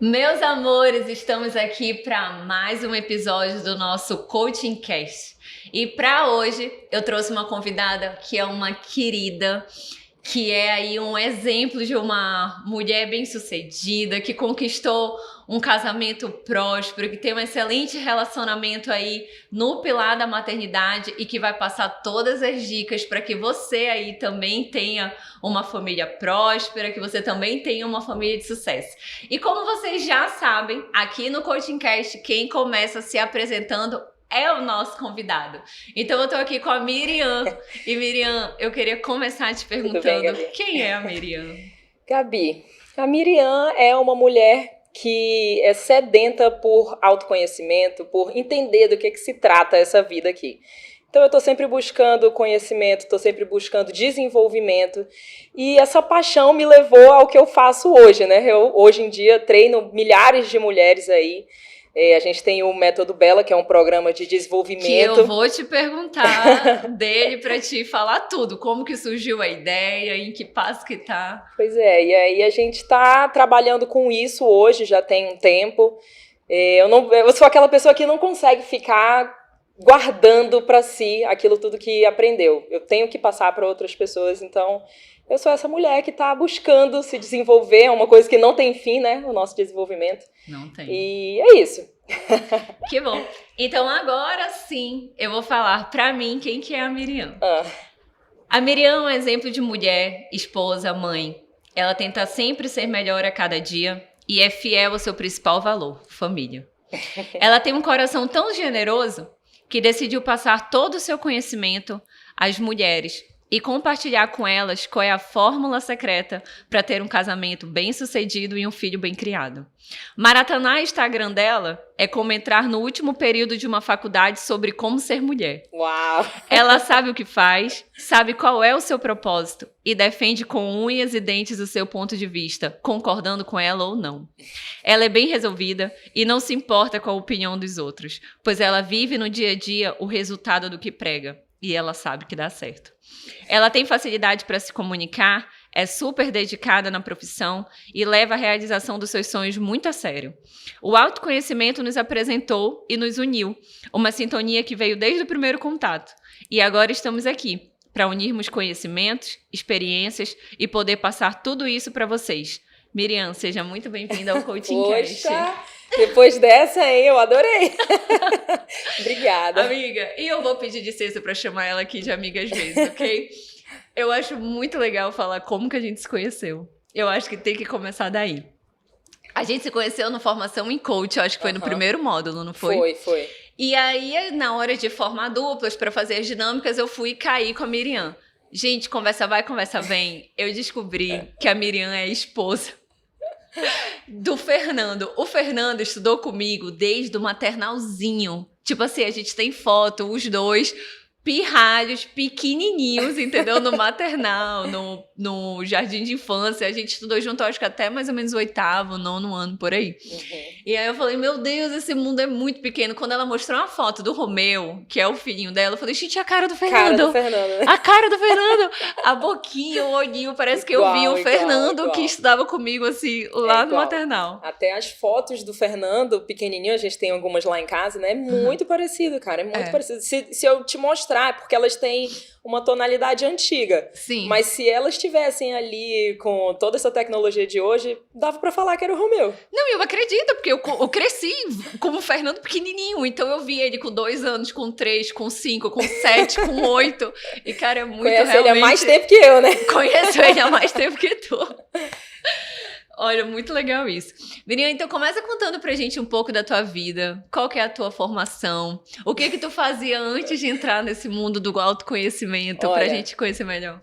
Meus amores, estamos aqui para mais um episódio do nosso Coaching Cast. E para hoje eu trouxe uma convidada que é uma querida, que é aí um exemplo de uma mulher bem-sucedida, que conquistou um casamento próspero, que tem um excelente relacionamento aí no pilar da maternidade e que vai passar todas as dicas para que você aí também tenha uma família próspera, que você também tenha uma família de sucesso. E como vocês já sabem, aqui no Coaching Cast, quem começa se apresentando é o nosso convidado. Então eu tô aqui com a Miriam. E Miriam, eu queria começar te perguntando quem é a Miriam? Gabi, a Miriam é uma mulher que é sedenta por autoconhecimento, por entender do que se trata essa vida aqui. Então eu estou sempre buscando conhecimento, estou sempre buscando desenvolvimento e essa paixão me levou ao que eu faço hoje, né? Eu hoje em dia treino milhares de mulheres aí. A gente tem o Método Bela, que é um programa de desenvolvimento. Que eu vou te perguntar dele para te falar tudo. Como que surgiu a ideia, em que passo que tá. Pois é, e aí a gente está trabalhando com isso hoje, já tem um tempo. Eu sou aquela pessoa que não consegue ficar guardando para si aquilo tudo que aprendeu. Eu tenho que passar para outras pessoas, então eu sou essa mulher que está buscando se desenvolver, é uma coisa que não tem fim, né, o nosso desenvolvimento. Não tem. E é isso. Que bom. Então agora sim, eu vou falar para mim quem que é a Miriam. A Miriam é um exemplo de mulher, esposa, mãe. Ela tenta sempre ser melhor a cada dia e é fiel ao seu principal valor, família. Ela tem um coração tão generoso que decidiu passar todo o seu conhecimento às mulheres e compartilhar com elas qual é a fórmula secreta para ter um casamento bem-sucedido e um filho bem criado. Maratonar o Instagram dela é como entrar no último período de uma faculdade sobre como ser mulher. Uau! Ela sabe o que faz, sabe qual é o seu propósito e defende com unhas e dentes o seu ponto de vista, concordando com ela ou não. Ela é bem resolvida e não se importa com a opinião dos outros, pois ela vive no dia a dia o resultado do que prega e ela sabe que dá certo. Ela tem facilidade para se comunicar, é super dedicada na profissão e leva a realização dos seus sonhos muito a sério. O autoconhecimento nos apresentou e nos uniu, uma sintonia que veio desde o primeiro contato. E agora estamos aqui para unirmos conhecimentos, experiências e poder passar tudo isso para vocês. Miriam, seja muito bem-vinda ao Coaching Cast. Poxa, depois dessa, hein, eu adorei. Obrigada. Amiga, e eu vou pedir licença para chamar ela aqui de amiga às vezes, ok? Eu acho muito legal falar como que a gente se conheceu. Eu acho que tem que começar daí. A gente se conheceu na formação em coach, eu acho que foi no primeiro módulo, não foi? Foi. E aí, na hora de formar duplas para fazer as dinâmicas, eu fui cair com a Miriam. Gente, conversa vai, conversa vem. Eu descobri que a Miriam é a esposa do Fernando. O Fernando estudou comigo desde o maternalzinho. Tipo assim, a gente tem foto, os dois pirralhos, pequenininhos, entendeu? No maternal, no jardim de infância. A gente estudou junto, acho que até mais ou menos o 8º, 9º ano, por aí. E aí eu falei, meu Deus, esse mundo é muito pequeno. Quando ela mostrou uma foto do Romeu, que é o filhinho dela, eu falei, gente, a cara do Fernando. Né? A cara do Fernando. A boquinha, o olhinho, parece que eu vi o Fernando que estudava comigo, assim, lá no maternal. Até as fotos do Fernando, pequenininho, a gente tem algumas lá em casa, né? É muito parecido, cara, é muito parecido. Se eu te mostrar, porque elas têm uma tonalidade antiga. Sim. Mas se elas estivessem ali com toda essa tecnologia de hoje, dava pra falar que era o Romeu. Não, eu acredito, porque eu cresci como o Fernando pequenininho, então eu vi ele com 2 anos, com 3, com 5, com 7, com 8, e cara, é muito Conhece realmente... ele há mais tempo que eu, né? Conheço ele há mais tempo que tu. Olha, muito legal isso. Miriam, então começa contando pra gente um pouco da tua vida, qual que é a tua formação, o que que tu fazia antes de entrar nesse mundo do autoconhecimento, pra gente conhecer melhor.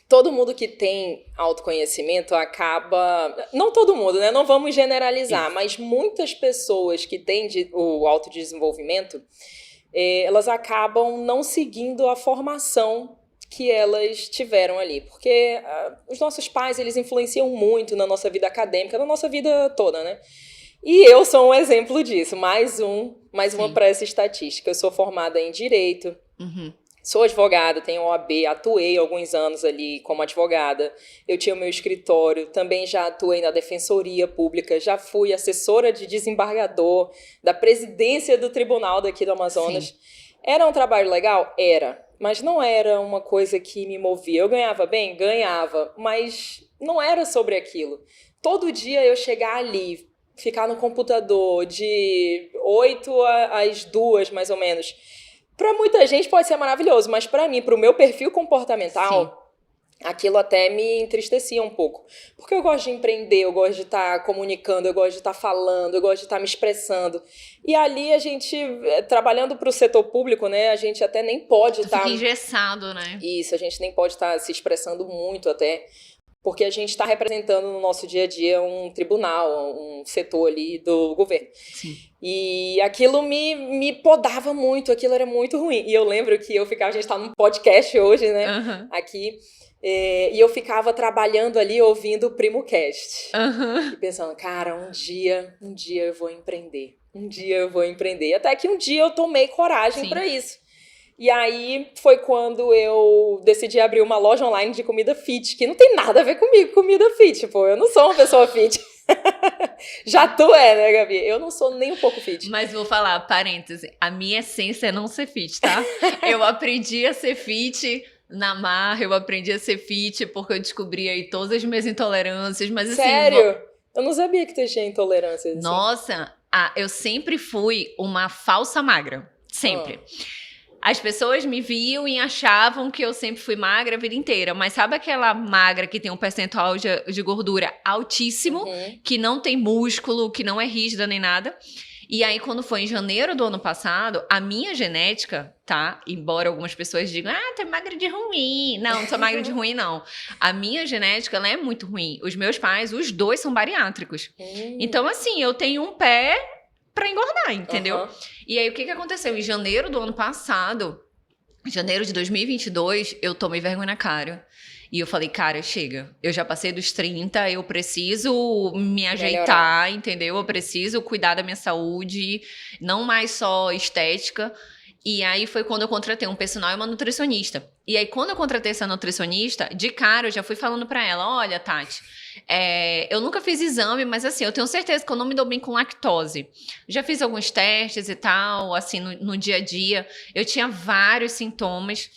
Todo mundo que tem autoconhecimento acaba... Não todo mundo, né? Não vamos generalizar, mas muitas pessoas que têm o autodesenvolvimento, elas acabam não seguindo a formação que elas tiveram ali, porque os nossos pais, eles influenciam muito na nossa vida acadêmica, na nossa vida toda, né? E eu sou um exemplo disso, mais uma para essa estatística. Eu sou formada em Direito, Sou advogada, tenho OAB, atuei alguns anos ali como advogada. Eu tinha o meu escritório, também já atuei na Defensoria Pública, já fui assessora de desembargador da presidência do tribunal daqui do Amazonas. Sim. Era um trabalho legal? Era. Mas não era uma coisa que me movia. Eu ganhava bem? Ganhava. Mas não era sobre aquilo. Todo dia eu chegar ali, ficar no computador de 8 às 2, mais ou menos. Para muita gente pode ser maravilhoso, mas para mim, para o meu perfil comportamental, aquilo até me entristecia um pouco. Porque eu gosto de empreender, eu gosto de estar comunicando, eu gosto de estar falando, eu gosto de estar me expressando. E ali a gente, trabalhando para o setor público, né, a gente até nem pode estar... Fica engessado, né? Isso, a gente nem pode estar se expressando muito até... Porque a gente está representando no nosso dia a dia um tribunal, um setor ali do governo. Sim. E aquilo me podava muito, aquilo era muito ruim. E eu lembro que eu ficava, a gente está num podcast hoje, né, aqui, e eu ficava trabalhando ali ouvindo o PrimoCast. E pensando, cara, um dia eu vou empreender. Um dia eu vou empreender. Até que um dia eu tomei coragem para isso. E aí foi quando eu decidi abrir uma loja online de comida fit, que não tem nada a ver comigo, comida fit. Pô, eu não sou uma pessoa fit. Já tu né, Gabi? Eu não sou nem um pouco fit. Mas vou falar, parêntese, a minha essência é não ser fit, tá? Eu aprendi a ser fit na marra, eu aprendi a ser fit porque eu descobri aí todas as minhas intolerâncias, mas assim... Sério? Eu não sabia que tu tinha intolerância. Assim. Nossa, eu sempre fui uma falsa magra. Sempre. As pessoas me viam e achavam que eu sempre fui magra a vida inteira. Mas sabe aquela magra que tem um percentual de gordura altíssimo, que não tem músculo, que não é rígida nem nada? E aí, quando foi em janeiro do ano passado, a minha genética, tá? Embora algumas pessoas digam, tu é magra de ruim. Não sou magra de ruim, não. A minha genética, ela é muito ruim. Os meus pais, os dois são bariátricos. Então, assim, eu tenho um pé... pra engordar, entendeu? E aí, o que aconteceu? Em janeiro do ano passado, janeiro de 2022, eu tomei vergonha na cara. E eu falei, cara, chega. Eu já passei dos 30, eu preciso me ajeitar, entendeu? Eu preciso cuidar da minha saúde, não mais só estética. E aí foi quando eu contratei um personal e uma nutricionista. E aí, quando eu contratei essa nutricionista, de cara eu já fui falando pra ela, olha, Tati, eu nunca fiz exame, mas assim, eu tenho certeza que eu não me dou bem com lactose. Já fiz alguns testes e tal, assim, no dia a dia. Eu tinha vários sintomas.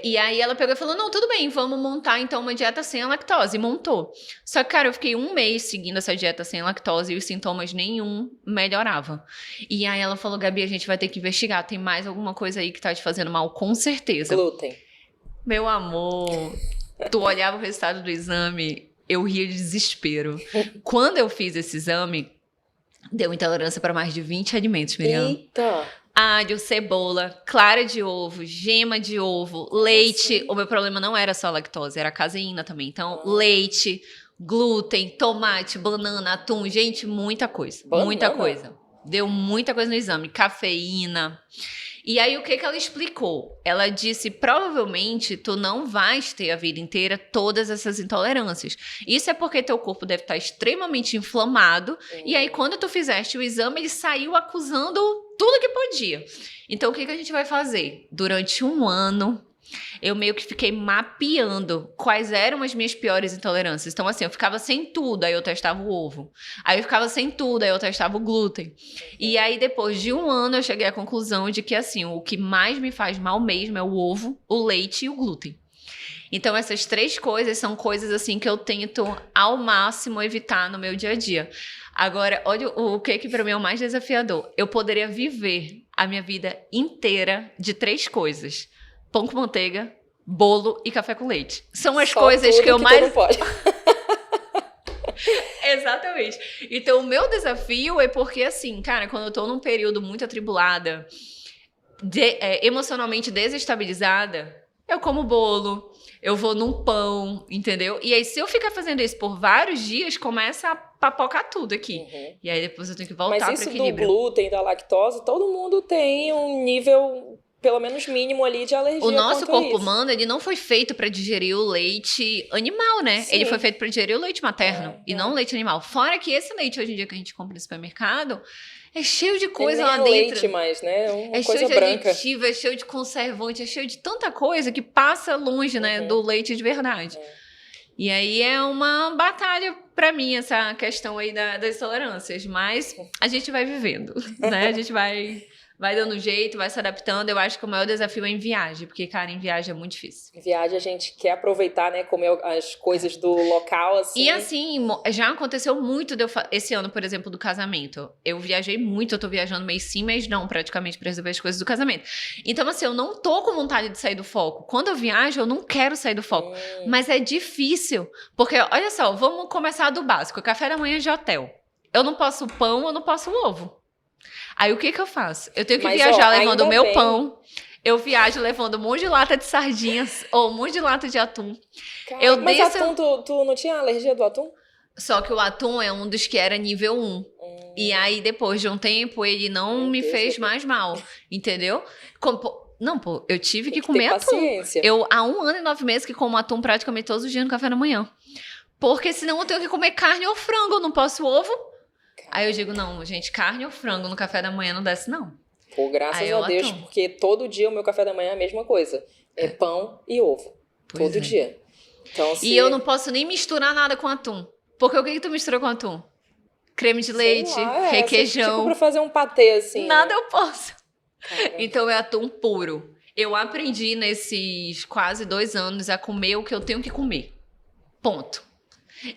E aí ela pegou e falou, não, tudo bem, vamos montar então uma dieta sem a lactose. E montou. Só que, cara, eu fiquei 1 mês seguindo essa dieta sem lactose e os sintomas nenhum melhorava. E aí ela falou, Gabi, a gente vai ter que investigar, tem mais alguma coisa aí que tá te fazendo mal, com certeza. Glúten. Meu amor, tu olhava o resultado do exame, eu ria de desespero. Quando eu fiz esse exame, deu intolerância para mais de 20 alimentos, Miriam. Eita! Alho, cebola, clara de ovo, gema de ovo, leite. O meu problema não era só a lactose, era a caseína também. Então, leite, glúten, tomate, banana, atum. Gente, muita coisa. Banana? Muita coisa. Deu muita coisa no exame. Cafeína. E aí, o que ela explicou? Ela disse, provavelmente, tu não vais ter a vida inteira todas essas intolerâncias. Isso é porque teu corpo deve estar extremamente inflamado. E aí, quando tu fizeste o exame, ele saiu acusando tudo que podia. Então, o que a gente vai fazer? Durante 1 ano, eu meio que fiquei mapeando quais eram as minhas piores intolerâncias. Então, assim, eu ficava sem tudo, aí eu testava o ovo. Aí eu ficava sem tudo, aí eu testava o glúten. E aí, depois de 1 ano, eu cheguei à conclusão de que, assim, o que mais me faz mal mesmo é o ovo, o leite e o glúten. Então, essas 3 coisas são coisas, assim, que eu tento, ao máximo, evitar no meu dia a dia. Agora, olha o que para mim é o mais desafiador. Eu poderia viver a minha vida inteira de 3 coisas. Pão com manteiga, bolo e café com leite. São as coisas que eu mais... Não pode. Exatamente. Então, o meu desafio é porque, assim, cara, quando eu tô num período muito atribulada, emocionalmente desestabilizada, eu como bolo, eu vou num pão, entendeu? E aí, se eu ficar fazendo isso por vários dias, começa a papocar tudo aqui. E aí, depois eu tenho que voltar para equilíbrio. Mas isso do glúten, da lactose, todo mundo tem um nível... pelo menos mínimo ali de alergia. O nosso corpo humano, ele não foi feito para digerir o leite animal, né? Sim. Ele foi feito para digerir o leite materno e não o leite animal. Fora que esse leite hoje em dia que a gente compra no supermercado, É cheio de coisa nem lá é dentro. leite mais, né? Uma É coisa cheio de branca. aditivo, é cheio de conservante, é cheio de tanta coisa que passa longe, né, do leite de verdade. E aí é uma batalha pra mim essa questão aí das tolerâncias, mas a gente vai vivendo, né? A gente vai dando jeito, vai se adaptando. Eu acho que o maior desafio é em viagem, porque, cara, em viagem é muito difícil. Em viagem a gente quer aproveitar, né? Comer as coisas do local, assim. E assim, já aconteceu muito esse ano, por exemplo, do casamento. Eu viajei muito, eu tô viajando mês sim, mês não, praticamente, pra resolver as coisas do casamento. Então, assim, eu não tô com vontade de sair do foco. Quando eu viajo, eu não quero sair do foco. Mas é difícil, porque, olha só, vamos começar do básico. Café da manhã de hotel. Eu não posso pão, eu não posso ovo. Aí o que eu faço? Eu tenho que viajar levando o meu pão. Eu viajo levando um monte de lata de sardinhas ou um monte de lata de atum. Cara, mas atum, tu não tinha alergia do atum? Só que o atum é um dos que era nível 1. E aí, depois de um tempo, ele não me fez mais mal. Entendeu? Não, pô, eu tive que comer atum. Paciência. Eu, há 1 ano e 9 meses que como atum praticamente todos os dias no café da manhã. Porque senão eu tenho que comer carne ou frango, eu não posso ovo. Aí eu digo, não, gente, carne ou frango no café da manhã não desce, não. Pô, graças a Deus, porque todo dia o meu café da manhã é a mesma coisa. É pão e ovo. Todo dia. Então, E eu não posso nem misturar nada com atum. Porque o que tu mistura com atum? Creme de leite, requeijão. Tipo pra fazer um patê, assim. Nada eu posso. Então é atum puro. Eu aprendi nesses quase 2 anos a comer o que eu tenho que comer. Ponto.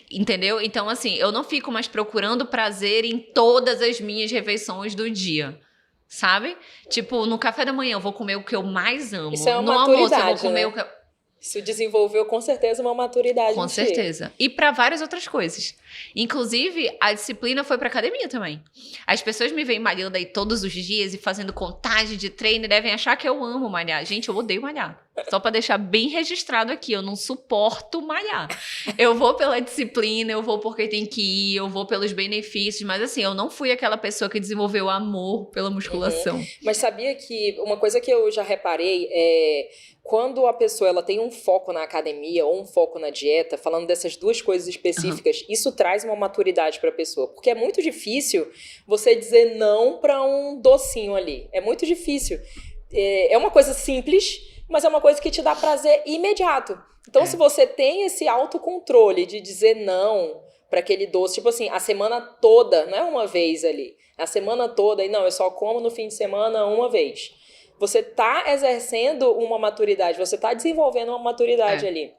Entendeu? Então, assim, eu não fico mais procurando prazer em todas as minhas refeições do dia. Sabe? Tipo, no café da manhã eu vou comer o que eu mais amo. Isso é uma no maturidade, almoço eu vou comer né? o que... Isso desenvolveu com certeza uma maturidade. Com certeza. E para várias outras coisas. Inclusive, a disciplina foi para academia também. As pessoas me veem malhando aí todos os dias e fazendo contagem de treino e devem achar que eu amo malhar. Gente, eu odeio malhar. Só para deixar bem registrado aqui, eu não suporto malhar. Eu vou pela disciplina, eu vou porque tem que ir, eu vou pelos benefícios, mas assim, eu não fui aquela pessoa que desenvolveu amor pela musculação. Mas sabia que uma coisa que eu já reparei é quando a pessoa ela tem um foco na academia ou um foco na dieta, falando dessas duas coisas específicas, isso traz uma maturidade para a pessoa, porque é muito difícil você dizer não para um docinho ali. É muito difícil. É uma coisa simples, mas é uma coisa que te dá prazer imediato. Então, se você tem esse autocontrole de dizer não para aquele doce, tipo assim, a semana toda, não é uma vez ali, a semana toda, e não, eu só como no fim de semana uma vez. Você tá exercendo uma maturidade, você tá desenvolvendo uma maturidade ali.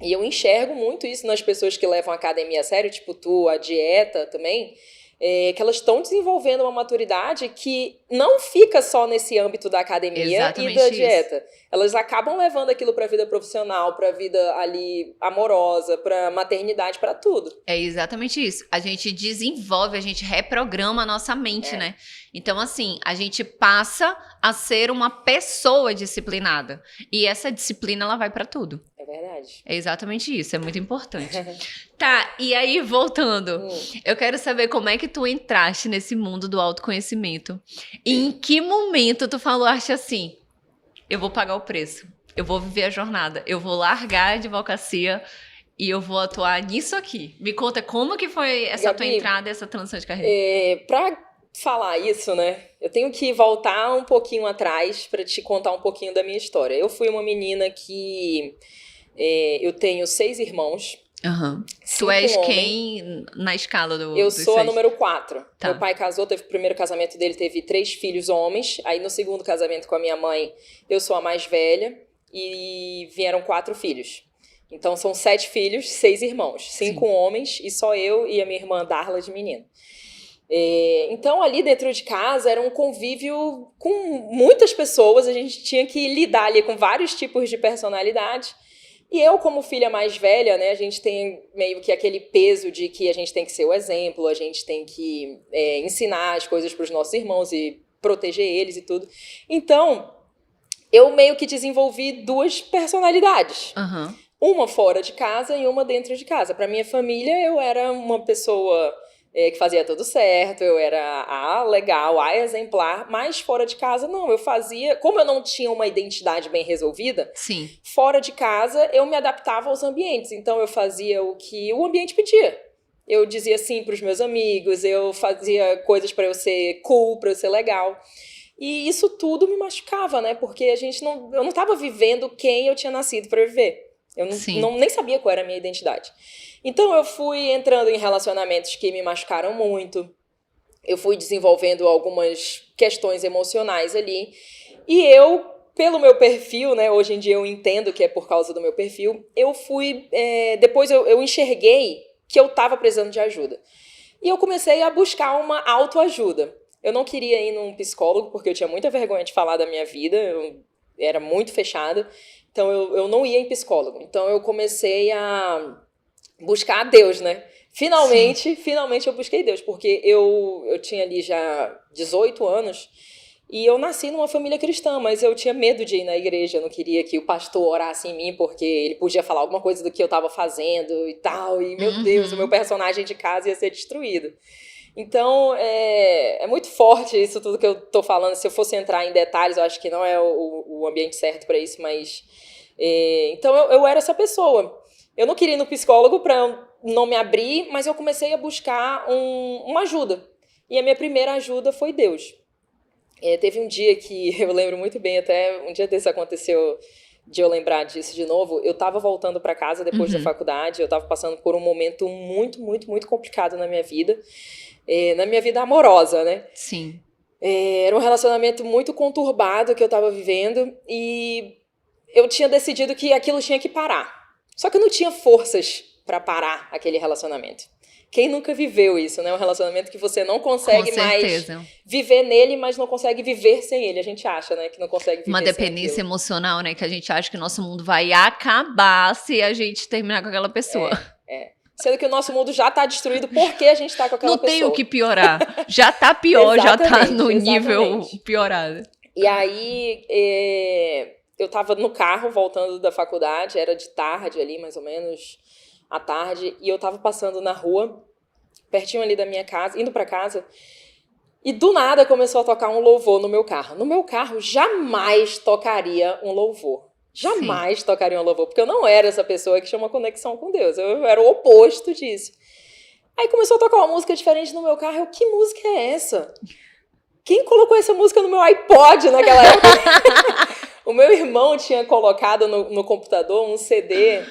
E eu enxergo muito isso nas pessoas que levam a academia a sério, tipo tu, a dieta também, que elas estão desenvolvendo uma maturidade que não fica só nesse âmbito da academia e da dieta. Elas acabam levando aquilo para a vida profissional, para a vida ali amorosa, para maternidade, para tudo. É exatamente isso. A gente desenvolve, a gente reprograma a nossa mente, né? Então, assim, a gente passa a ser uma pessoa disciplinada. E essa disciplina, ela vai para tudo. É verdade. É exatamente isso, é muito importante. Tá, e aí, voltando, eu quero saber como é que tu entraste nesse mundo do autoconhecimento. E em que momento tu falou, acha assim, eu vou pagar o preço, eu vou viver a jornada, eu vou largar a advocacia e eu vou atuar nisso aqui. Me conta como que foi essa Gabi, tua entrada, essa transição de carreira. Pra falar isso, né, eu tenho que voltar um pouquinho atrás para te contar um pouquinho da minha história. Eu fui uma menina que... eu tenho 6 irmãos. Tu és quem na escala do... Eu sou 6? A número 4. Tá. Meu pai casou, teve o primeiro casamento dele, teve 3 filhos homens. Aí no segundo casamento com a minha mãe, eu sou a mais velha. E vieram 4 filhos. Então são 7 filhos, 6 irmãos. 5 homens e só eu e a minha irmã Darla de menino. Então ali dentro de casa era um convívio com muitas pessoas. A gente tinha que lidar ali com vários tipos de personalidade. E eu, como filha mais velha, né, a gente tem meio que aquele peso de que a gente tem que ser o exemplo, a gente tem que ensinar as coisas para os nossos irmãos e proteger eles e tudo. Então, eu meio que desenvolvi 2 personalidades. Uma fora de casa e uma dentro de casa. Para minha família, eu era uma pessoa... que fazia tudo certo, eu era a legal, a exemplar, mas fora de casa não, eu fazia, como eu não tinha uma identidade bem resolvida, fora de casa eu me adaptava aos ambientes, então eu fazia o que o ambiente pedia, Eu dizia sim para os meus amigos, eu fazia coisas para eu ser cool, para eu ser legal. E isso tudo me machucava, né? Porque eu não estava vivendo quem eu tinha nascido para viver. Eu Sim. nem sabia qual era a minha identidade. Então eu fui entrando em relacionamentos que me machucaram muito. Eu fui desenvolvendo algumas questões emocionais ali. E eu, pelo meu perfil, né? Hoje em dia eu entendo que é por causa do meu perfil. Eu fui... depois eu enxerguei que eu estava precisando de ajuda. E eu comecei a buscar uma autoajuda. Eu não queria ir num psicólogo, porque eu tinha muita vergonha de falar da minha vida. Eu era muito fechada. Então eu não ia em psicólogo. Então eu comecei a buscar a Deus, né? Sim. Finalmente eu busquei Deus, porque eu tinha ali já 18 anos e eu nasci numa família cristã, mas eu tinha medo de ir na igreja, eu não queria que o pastor orasse em mim, porque ele podia falar alguma coisa do que eu estava fazendo e tal, e meu Deus, o meu Uhum. personagem de casa ia ser destruído. Então, é muito forte isso tudo que eu tô falando. Se eu fosse entrar em detalhes, eu acho que não é o ambiente certo para isso, mas... então, eu era essa pessoa. Eu não queria ir no psicólogo para não me abrir, mas eu comecei a buscar uma ajuda. E a minha primeira ajuda foi Deus. Teve um dia que eu lembro muito bem, até um dia desse aconteceu de eu lembrar disso de novo. Eu tava voltando para casa depois da Uhum. faculdade, eu tava passando por um momento muito, muito, muito complicado na minha vida amorosa, né? Sim. Era um relacionamento muito conturbado que eu tava vivendo e eu tinha decidido que aquilo tinha que parar. Só que eu não tinha forças para parar aquele relacionamento. Quem nunca viveu isso, né? Um relacionamento que você não Com consegue mais certeza. viver nele, mas não consegue viver sem ele. A gente acha, né, que não consegue Uma viver sem dependência aquilo. emocional, né? Que a gente acha que nosso mundo vai acabar se a gente terminar com aquela pessoa. Sendo que o nosso mundo já tá destruído porque a gente tá com aquela Não tem o que pessoa. piorar. Já tá pior, já tá no Exatamente, nível exatamente. piorado. E aí, eu tava no carro voltando da faculdade, era de tarde ali, mais ou menos, à tarde, e eu tava passando na rua, pertinho ali da minha casa, indo pra casa, e do nada começou a tocar um louvor no meu carro. No meu carro jamais tocaria um louvor. Sim. Jamais tocaria um louvor, porque eu não era essa pessoa que tinha uma conexão com Deus. Eu era o oposto disso. Aí começou a tocar uma música diferente no meu carro. Que música é essa? Quem colocou essa música no meu iPod naquela época? O meu irmão tinha colocado no computador um CD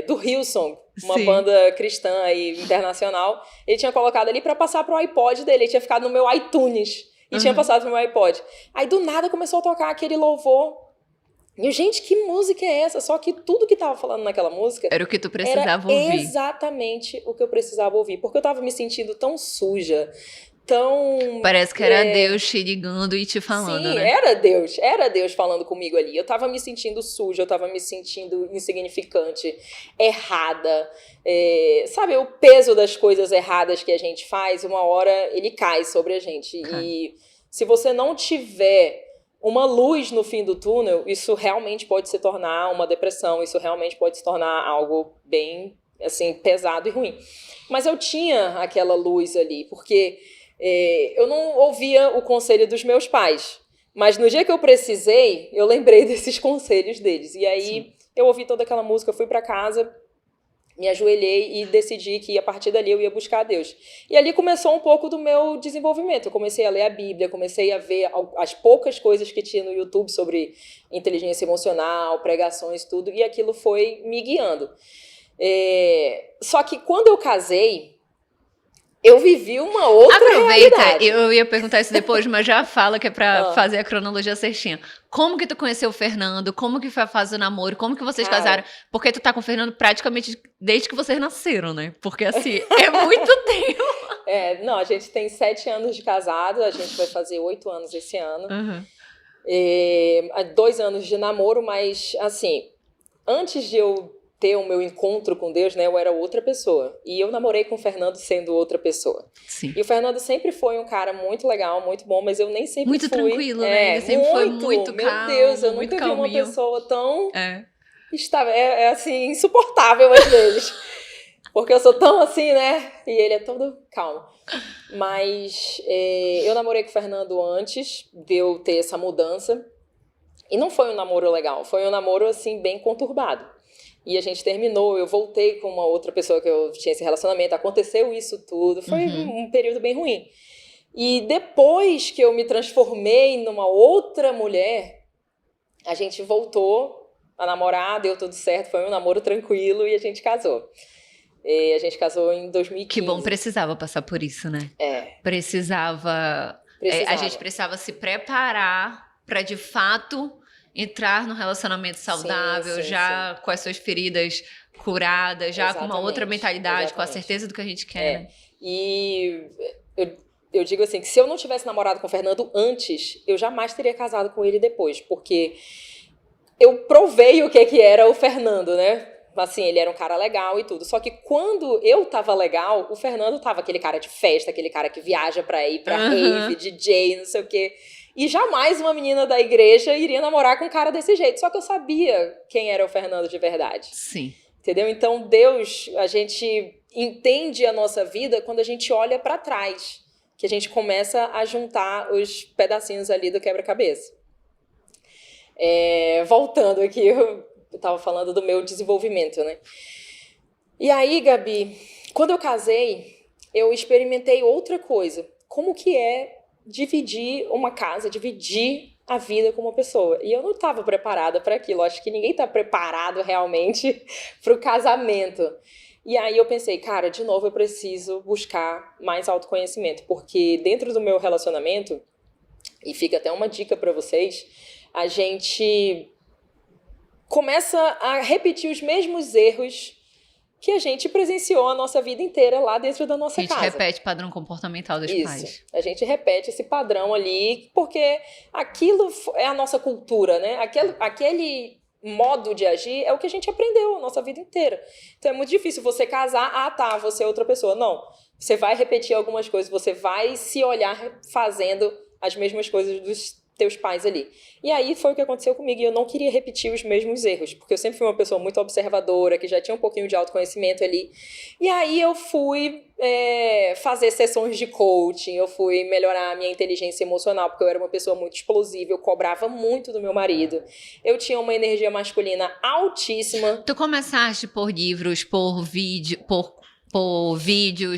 do Hillsong, uma Sim. banda cristã aí, internacional. Ele tinha colocado ali para passar pro iPod dele. Ele tinha ficado no meu iTunes e tinha Uhum. passado pro meu iPod. Aí do nada começou a tocar aquele louvor. E eu, gente, que música é essa? Só que tudo que tava falando naquela música Era o que tu era precisava ouvir. exatamente o que eu precisava ouvir. Porque eu tava me sentindo tão suja, tão... Parece que era Deus te ligando e te falando, Sim, né? era Deus falando comigo ali. Eu tava me sentindo suja, eu tava me sentindo insignificante, errada. Sabe, o peso das coisas erradas que a gente faz, uma hora ele cai sobre a gente. Cara. E se você não tiver uma luz no fim do túnel, isso realmente pode se tornar uma depressão, isso realmente pode se tornar algo bem, assim, pesado e ruim. Mas eu tinha aquela luz ali, porque eu não ouvia o conselho dos meus pais. Mas no dia que eu precisei, eu lembrei desses conselhos deles. E Sim. aí eu ouvi toda aquela música, fui pra casa, me ajoelhei e decidi que a partir dali eu ia buscar a Deus. E ali começou um pouco do meu desenvolvimento. Eu comecei a ler a Bíblia, comecei a ver as poucas coisas que tinha no YouTube sobre inteligência emocional, pregações, tudo, e aquilo foi me guiando. Só que quando eu casei, eu vivi uma outra Aproveita, realidade. eu ia perguntar isso depois, mas já fala que é pra Ah, fazer a cronologia certinha. Como que tu conheceu o Fernando? Como que foi a fase do namoro? Como que vocês casaram? cara, Porque tu tá com o Fernando praticamente desde que vocês nasceram, né? Porque assim, é muito tempo. não, a gente tem 7 anos de casado, a gente vai fazer 8 anos esse ano. Uhum. 2 anos de namoro, mas assim, antes de eu ter o meu encontro com Deus, né, eu era outra pessoa. E eu namorei com o Fernando sendo outra pessoa. Sim. E o Fernando sempre foi um cara muito legal, muito bom, mas eu nem sempre Muito fui. tranquilo, né? Ele sempre foi muito Meu Deus, eu calmo, muito nunca vi uma calminho. pessoa tão É. assim, insuportável às vezes. Porque eu sou tão assim, né? E ele é todo calmo. Mas eu namorei com o Fernando antes de eu ter essa mudança. E não foi um namoro legal, foi um namoro, assim, bem conturbado. E a gente terminou, eu voltei com uma outra pessoa que eu tinha esse relacionamento, aconteceu isso tudo, foi um período bem ruim. E depois que eu me transformei numa outra mulher, a gente voltou a namorar, deu tudo certo, foi um namoro tranquilo e a gente casou. E a gente casou em 2015. Que bom, precisava passar por isso, né? Precisava. A gente precisava se preparar para, de fato, entrar num relacionamento saudável, sim, com as suas feridas curadas, já com uma outra mentalidade, com a certeza do que a gente quer. Né? E eu digo assim, que se eu não tivesse namorado com o Fernando antes, eu jamais teria casado com ele depois, porque eu provei o que era o Fernando, né? Assim, ele era um cara legal e tudo. Só que quando eu tava legal, o Fernando tava aquele cara de festa, aquele cara que viaja pra ir pra rave, DJ, não sei o quê. E jamais uma menina da igreja iria namorar com um cara desse jeito. Só que eu sabia quem era o Fernando de verdade. Sim. Entendeu? Então, Deus, a gente entende a nossa vida quando a gente olha pra trás. Que a gente começa a juntar os pedacinhos ali do quebra-cabeça. Voltando aqui, eu tava falando do meu desenvolvimento, né? E aí, Gabi, quando eu casei, eu experimentei outra coisa. Como que é dividir uma casa, dividir a vida com uma pessoa. E eu não estava preparada para aquilo. Acho que ninguém está preparado realmente para o casamento. E aí eu pensei, cara, de novo eu preciso buscar mais autoconhecimento. Porque dentro do meu relacionamento, e fica até uma dica para vocês, a gente começa a repetir os mesmos erros que a gente presenciou a nossa vida inteira lá dentro da nossa casa. A gente repete o padrão comportamental dos pais. A gente repete esse padrão ali, porque aquilo é a nossa cultura, né? Aquele modo de agir é o que a gente aprendeu a nossa vida inteira. Então é muito difícil você casar, você é outra pessoa. Não, você vai repetir algumas coisas, você vai se olhar fazendo as mesmas coisas dos teus pais ali. E aí foi o que aconteceu comigo, e eu não queria repetir os mesmos erros, porque eu sempre fui uma pessoa muito observadora, que já tinha um pouquinho de autoconhecimento ali. E aí eu fui fazer sessões de coaching, eu fui melhorar a minha inteligência emocional, porque eu era uma pessoa muito explosiva, eu cobrava muito do meu marido, eu tinha uma energia masculina altíssima. Tu começaste por livros, por vídeos,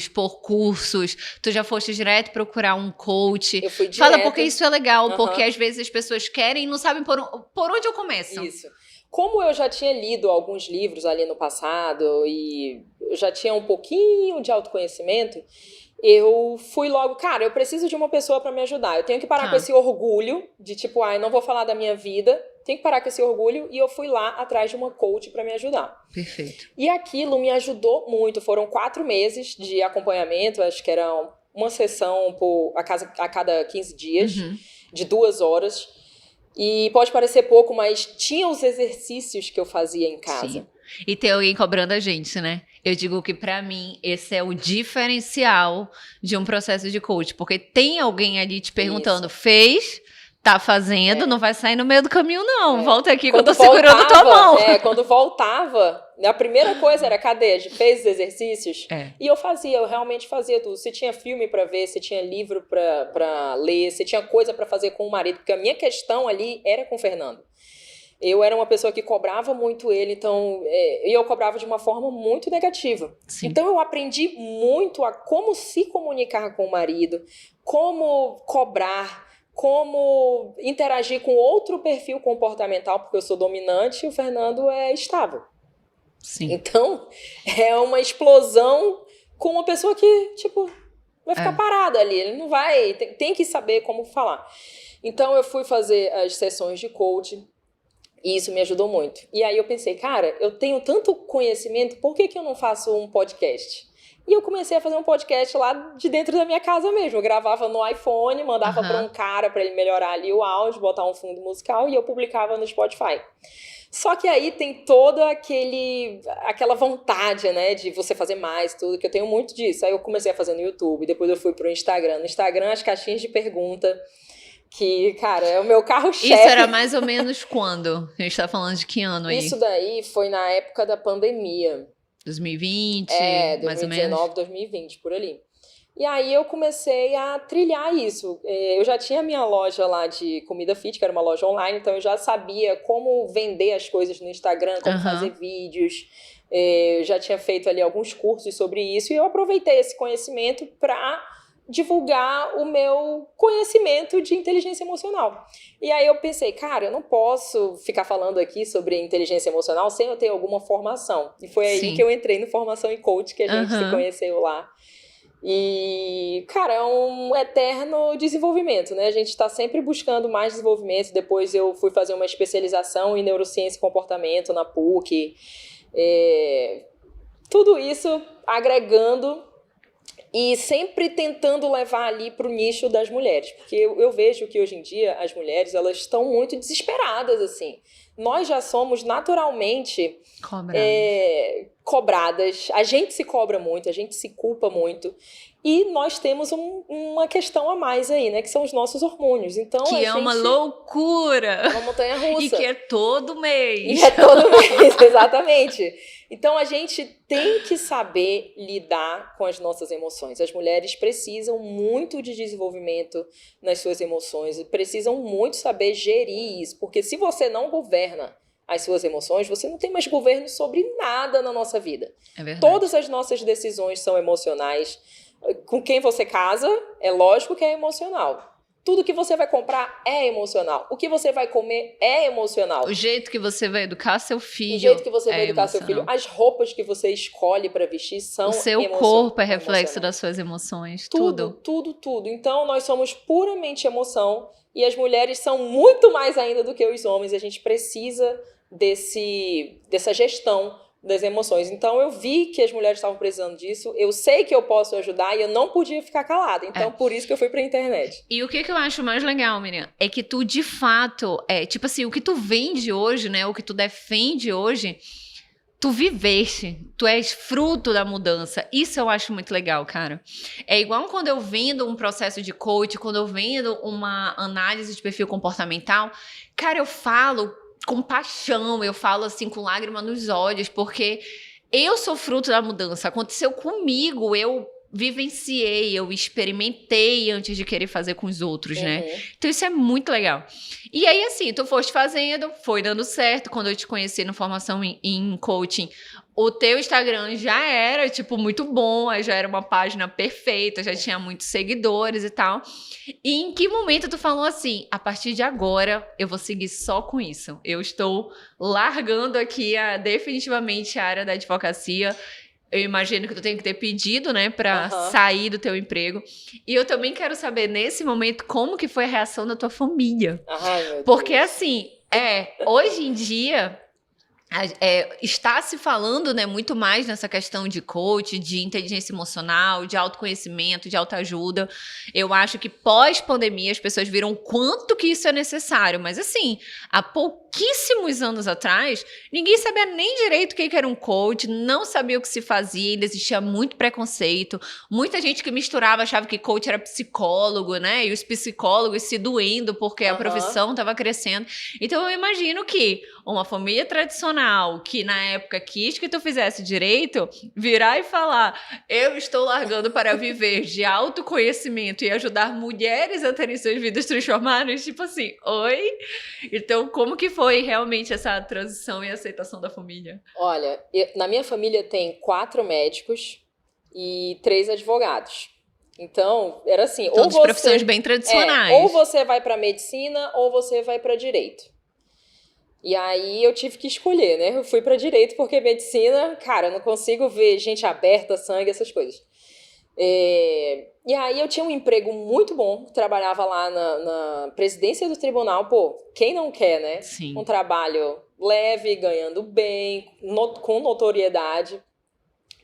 por cursos, tu já foste direto procurar um coach? Eu fui direto. Fala, porque isso é legal, porque às vezes as pessoas querem e não sabem por onde eu começo. Isso. Como eu já tinha lido alguns livros ali no passado e eu já tinha um pouquinho de autoconhecimento, eu fui logo, cara, eu preciso de uma pessoa para me ajudar. Eu tenho que parar com esse orgulho de tipo, não vou falar da minha vida. Tenho que parar com esse orgulho, e eu fui lá atrás de uma coach para me ajudar. Perfeito. E aquilo me ajudou muito. Foram 4 meses de acompanhamento, acho que era uma sessão a cada 15 dias, de 2 horas. E pode parecer pouco, mas tinha os exercícios que eu fazia em casa. Sim. E tem alguém cobrando a gente, né? Eu digo que pra mim esse é o diferencial de um processo de coach, porque tem alguém ali te perguntando, fez? Tá fazendo, não vai sair no meio do caminho, não. Volta aqui que eu tô segurando tua mão. Quando voltava, a primeira coisa era, cadê? Fez os exercícios? E eu realmente fazia tudo. Se tinha filme pra ver, se tinha livro pra ler, se tinha coisa pra fazer com o marido, porque a minha questão ali era com o Fernando. Eu era uma pessoa que cobrava muito ele, então eu cobrava de uma forma muito negativa. Sim. Então eu aprendi muito a como se comunicar com o marido, como cobrar, como interagir com outro perfil comportamental, porque eu sou dominante e o Fernando é estável. Sim. Então, é uma explosão com uma pessoa que, tipo, vai ficar parada ali. Ele não vai... Tem que saber como falar. Então, eu fui fazer as sessões de coaching e isso me ajudou muito. E aí eu pensei, cara, eu tenho tanto conhecimento, por que eu não faço um podcast? E eu comecei a fazer um podcast lá de dentro da minha casa mesmo. Eu gravava no iPhone, mandava para um cara para ele melhorar ali o áudio, botar um fundo musical e eu publicava no Spotify. Só que aí tem toda aquela vontade, né, de você fazer mais, tudo, que eu tenho muito disso. Aí eu comecei a fazer no YouTube, depois eu fui pro Instagram. No Instagram, as caixinhas de pergunta, que, cara, é o meu carro-chefe. Isso era mais ou menos quando? A gente tá falando de que ano aí? Isso daí foi na época da pandemia. 2020, 2019, mais ou menos. 2020, por ali. E aí eu comecei a trilhar isso. Eu já tinha minha loja lá de comida fit, que era uma loja online, então eu já sabia como vender as coisas no Instagram, como fazer vídeos. Eu já tinha feito ali alguns cursos sobre isso e eu aproveitei esse conhecimento para divulgar o meu conhecimento de inteligência emocional. E aí eu pensei, cara, eu não posso ficar falando aqui sobre inteligência emocional sem eu ter alguma formação. E foi aí que eu entrei no Formação em Coach, que a gente se conheceu lá. E, cara, é um eterno desenvolvimento, né? A gente está sempre buscando mais desenvolvimento. Depois eu fui fazer uma especialização em neurociência e comportamento na PUC. Tudo isso agregando e sempre tentando levar ali para o nicho das mulheres. Porque eu vejo que hoje em dia as mulheres, elas estão muito desesperadas, assim. Nós já somos naturalmente cobradas. A gente se cobra muito, a gente se culpa muito. E nós temos uma questão a mais aí, né? Que são os nossos hormônios. Então, que é uma loucura. É uma montanha-russa. E que é todo mês. E é todo mês, exatamente. Então, a gente tem que saber lidar com as nossas emoções. As mulheres precisam muito de desenvolvimento nas suas emoções. Precisam muito saber gerir isso. Porque se você não governa as suas emoções, você não tem mais governo sobre nada na nossa vida. É verdade. Todas as nossas decisões são emocionais. Com quem você casa, é lógico que é emocional. Tudo que você vai comprar é emocional. O que você vai comer é emocional. O jeito que você vai educar seu filho. O jeito que você vai educar seu filho. As roupas que você escolhe para vestir são emocionais. O seu corpo é reflexo das suas emoções. Tudo. Então, nós somos puramente emoção. E as mulheres são muito mais ainda do que os homens. A gente precisa dessa gestão das emoções. Então, eu vi que as mulheres estavam precisando disso. Eu sei que eu posso ajudar e eu não podia ficar calada. Então, por isso que eu fui pra internet. E o que eu acho mais legal, Miriam, é que tu, de fato, tipo assim, o que tu vende hoje, né, o que tu defende hoje, tu viveste, tu és fruto da mudança. Isso eu acho muito legal, cara. É igual quando eu vendo um processo de coach, quando eu vendo uma análise de perfil comportamental, cara, eu falo com paixão, eu falo assim com lágrima nos olhos, porque eu sou fruto da mudança, aconteceu comigo, eu vivenciei, eu experimentei antes de querer fazer com os outros, né? Então isso é muito legal. E aí assim, tu foste fazendo, foi dando certo, quando eu te conheci na formação em coaching, o teu Instagram já era, tipo, muito bom, já era uma página perfeita, já tinha muitos seguidores e tal. E em que momento tu falou assim, a partir de agora eu vou seguir só com isso? Eu estou largando aqui definitivamente a área da advocacia. Eu imagino que tu tem que ter pedido, né, pra sair do teu emprego. E eu também quero saber, nesse momento, como que foi a reação da tua família. Porque, assim, hoje em dia, está se falando, né, muito mais nessa questão de coach, de inteligência emocional, de autoconhecimento, de autoajuda. Eu acho que pós-pandemia as pessoas viram o quanto que isso é necessário. Mas, assim, há pouquíssimos anos atrás, ninguém sabia nem direito o que era um coach, não sabia o que se fazia, ainda existia muito preconceito. Muita gente que misturava achava que coach era psicólogo, né? E os psicólogos se doendo porque a profissão estava crescendo. Então, eu imagino que uma família tradicional que na época quis que tu fizesse direito, virar e falar, eu estou largando para viver de autoconhecimento e ajudar mulheres a terem suas vidas transformadas, tipo assim, oi? Então, como que foi realmente essa transição e aceitação da família? Olha, na minha família tem 4 médicos e 3 advogados. Então, era assim, todas profissões bem tradicionais. Ou você vai para medicina ou você vai para direito. E aí eu tive que escolher, né? Eu fui pra direito porque medicina, cara, eu não consigo ver gente aberta, sangue, essas coisas. E aí eu tinha um emprego muito bom, trabalhava lá na presidência do tribunal. Pô, quem não quer, né? Sim. Um trabalho leve, ganhando bem, com notoriedade.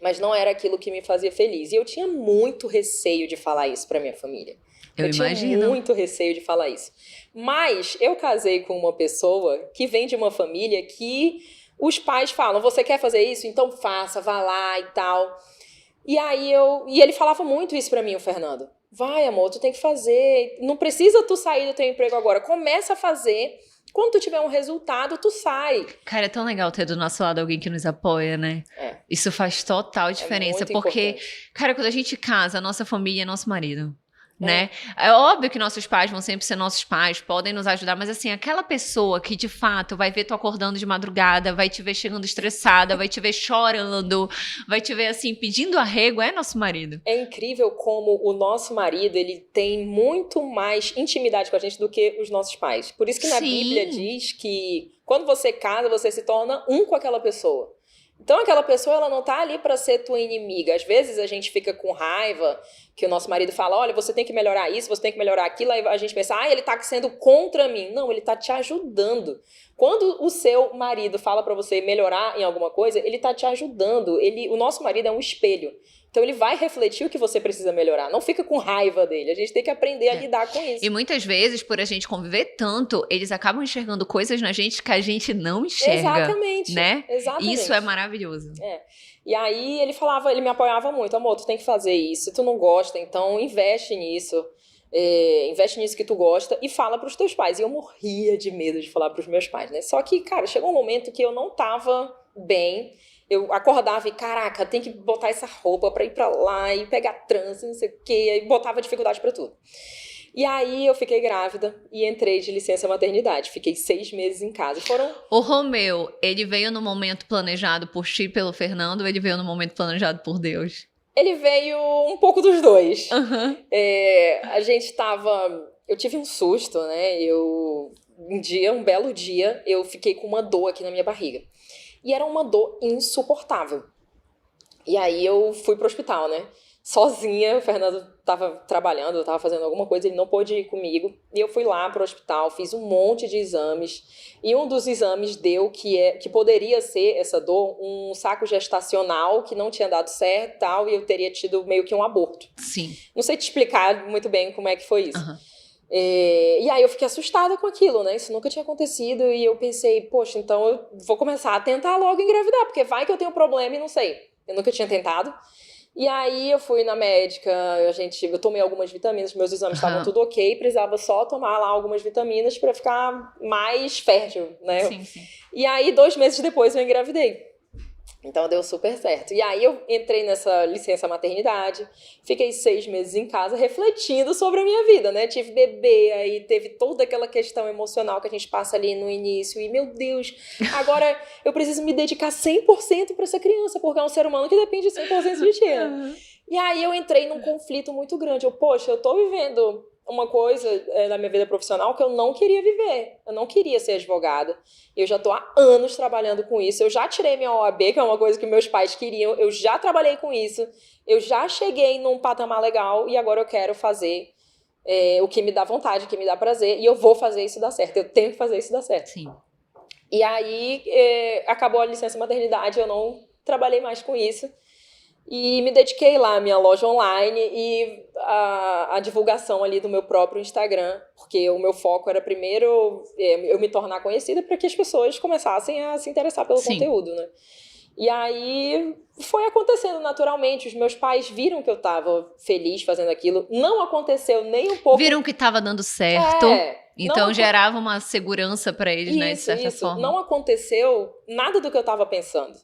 Mas não era aquilo que me fazia feliz. E eu tinha muito receio de falar isso pra minha família. Eu imagino. Tinha muito receio de falar isso. Mas eu casei com uma pessoa que vem de uma família que os pais falam, você quer fazer isso? Então faça, vá lá e tal. E aí e ele falava muito isso pra mim, o Fernando. Vai, amor, tu tem que fazer. Não precisa tu sair do teu emprego agora. Começa a fazer Quando tu tiver um resultado, tu sai. Cara, é tão legal ter do nosso lado alguém que nos apoia, né? Isso faz total diferença, muito porque, importante. cara, quando a gente casa, a nossa família é nosso marido. Né? É óbvio que nossos pais vão sempre ser nossos pais, podem nos ajudar, mas assim, aquela pessoa que de fato vai ver tu acordando de madrugada, vai te ver chegando estressada, vai te ver chorando, vai te ver assim, pedindo arrego, é nosso marido. É incrível como o nosso marido, ele tem muito mais intimidade com a gente do que os nossos pais. Por isso que na Bíblia diz que quando você casa, você se torna um com aquela pessoa. Então aquela pessoa, ela não tá ali para ser tua inimiga. Às vezes a gente fica com raiva que o nosso marido fala, olha, você tem que melhorar isso, você tem que melhorar aquilo, aí a gente pensa, ele tá sendo contra mim. Não, ele tá te ajudando. Quando o seu marido fala para você melhorar em alguma coisa, ele tá te ajudando. O nosso marido é um espelho. Então ele vai refletir o que você precisa melhorar. Não fica com raiva dele. A gente tem que aprender a lidar com isso. E muitas vezes, por a gente conviver tanto, eles acabam enxergando coisas na gente que a gente não enxerga. Exatamente. Né? Exatamente. Isso é maravilhoso. E aí ele me apoiava muito. Amor, tu tem que fazer isso. Se tu não gosta, então investe nisso. Investe nisso que tu gosta e fala pros teus pais. E eu morria de medo de falar pros meus pais, né? Só que, cara, chegou um momento que eu não tava bem. Eu acordava e, caraca, tem que botar essa roupa pra ir pra lá e pegar trânsito, não sei o quê. E botava dificuldade pra tudo. E aí eu fiquei grávida e entrei de licença maternidade. Fiquei 6 meses em casa. O Romeu, ele veio no momento planejado por ti, pelo Fernando, ou ele veio no momento planejado por Deus? Ele veio um pouco dos dois. Uhum. A gente tava... Eu tive um susto, né? Um belo dia, eu fiquei com uma dor aqui na minha barriga. E era uma dor insuportável. E aí eu fui pro hospital, né? Sozinha, o Fernando tava trabalhando, eu tava fazendo alguma coisa, ele não pôde ir comigo. E eu fui lá pro hospital, fiz um monte de exames. E um dos exames deu que poderia ser essa dor, um saco gestacional que não tinha dado certo e tal, e eu teria tido meio que um aborto. Sim. Não sei te explicar muito bem como é que foi isso. Uhum. E aí eu fiquei assustada com aquilo, né? Isso nunca tinha acontecido e eu pensei, poxa, então eu vou começar a tentar logo engravidar, porque vai que eu tenho problema e não sei. Eu nunca tinha tentado. E aí eu fui na médica, eu tomei algumas vitaminas, meus exames estavam tudo ok, precisava só tomar lá algumas vitaminas pra ficar mais fértil, né? Sim, sim. E aí 2 meses depois eu engravidei. Então deu super certo. E aí eu entrei nessa licença maternidade, fiquei 6 meses em casa refletindo sobre a minha vida, né? Tive bebê, aí teve toda aquela questão emocional que a gente passa ali no início. E, meu Deus, agora eu preciso me dedicar 100% para essa criança, porque é um ser humano que depende 100% de ti. Uhum. E aí eu entrei num conflito muito grande. Poxa, eu tô vivendo uma coisa na minha vida profissional que eu não queria viver. Eu não queria ser advogada. Eu já tô há anos trabalhando com isso. Eu já tirei minha OAB, que é uma coisa que meus pais queriam. Eu já trabalhei com isso. Eu já cheguei num patamar legal e agora eu quero fazer o que me dá vontade, o que me dá prazer. E eu vou fazer isso dar certo. Eu tenho que fazer isso dar certo. Sim. E aí acabou a licença maternidade, eu não trabalhei mais com isso. E me dediquei lá à minha loja online e a divulgação ali do meu próprio Instagram, porque o meu foco era primeiro eu me tornar conhecida para que as pessoas começassem a se interessar pelo conteúdo, né? E aí foi acontecendo naturalmente, os meus pais viram que eu estava feliz fazendo aquilo, não aconteceu nem um pouco... Viram que estava dando certo, então gerava uma segurança para eles, né, de certa forma. Não aconteceu nada do que eu estava pensando.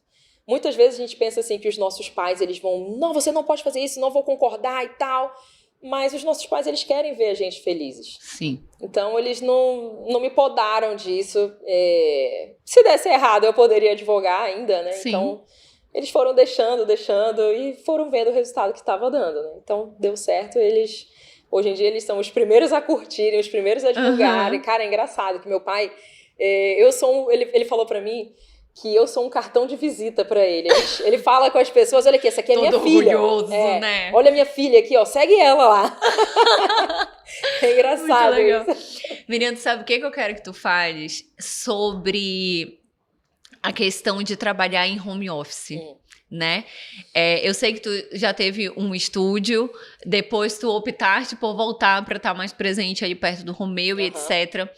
Muitas vezes a gente pensa assim que os nossos pais, eles vão, não, você não pode fazer isso, não vou concordar e tal. Mas os nossos pais, eles querem ver a gente felizes. Sim. Então, eles não me podaram disso. Se desse errado, eu poderia advogar ainda, né? Sim. Então, eles foram deixando e foram vendo o resultado que estava dando, né? Então, deu certo. Hoje em dia, eles são os primeiros a curtirem, os primeiros a divulgarem. Uhum. Cara, é engraçado que meu pai... ele falou pra mim que eu sou um cartão de visita pra ele. Ele fala com as pessoas, olha aqui, essa aqui é minha filha. Orgulhoso, né? Olha a minha filha aqui, ó, segue ela lá. É engraçado. Muito legal. Miriam, tu sabe o que eu quero que tu fales sobre a questão de trabalhar em home office? Né? Eu sei que tu já teve um estúdio, depois tu optaste por voltar para estar mais presente aí perto do Romeu e etc.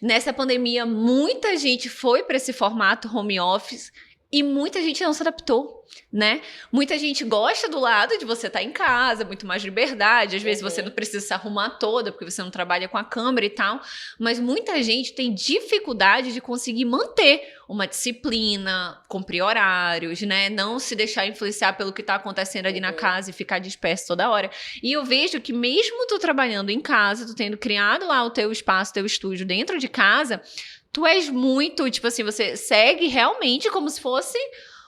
Nessa pandemia, muita gente foi para esse formato home office e muita gente não se adaptou. né? Muita gente gosta do lado de você estar em casa, muito mais liberdade. Às vezes você não precisa se arrumar toda, porque você não trabalha com a câmera e tal. Mas muita gente tem dificuldade de conseguir manter uma disciplina, cumprir horários, né? Não se deixar influenciar pelo que tá acontecendo ali na casa e ficar disperso toda hora. E eu vejo que mesmo tu trabalhando em casa, tu tendo criado lá o teu espaço, teu estúdio dentro de casa, tu és muito, tipo assim, você segue realmente como se fosse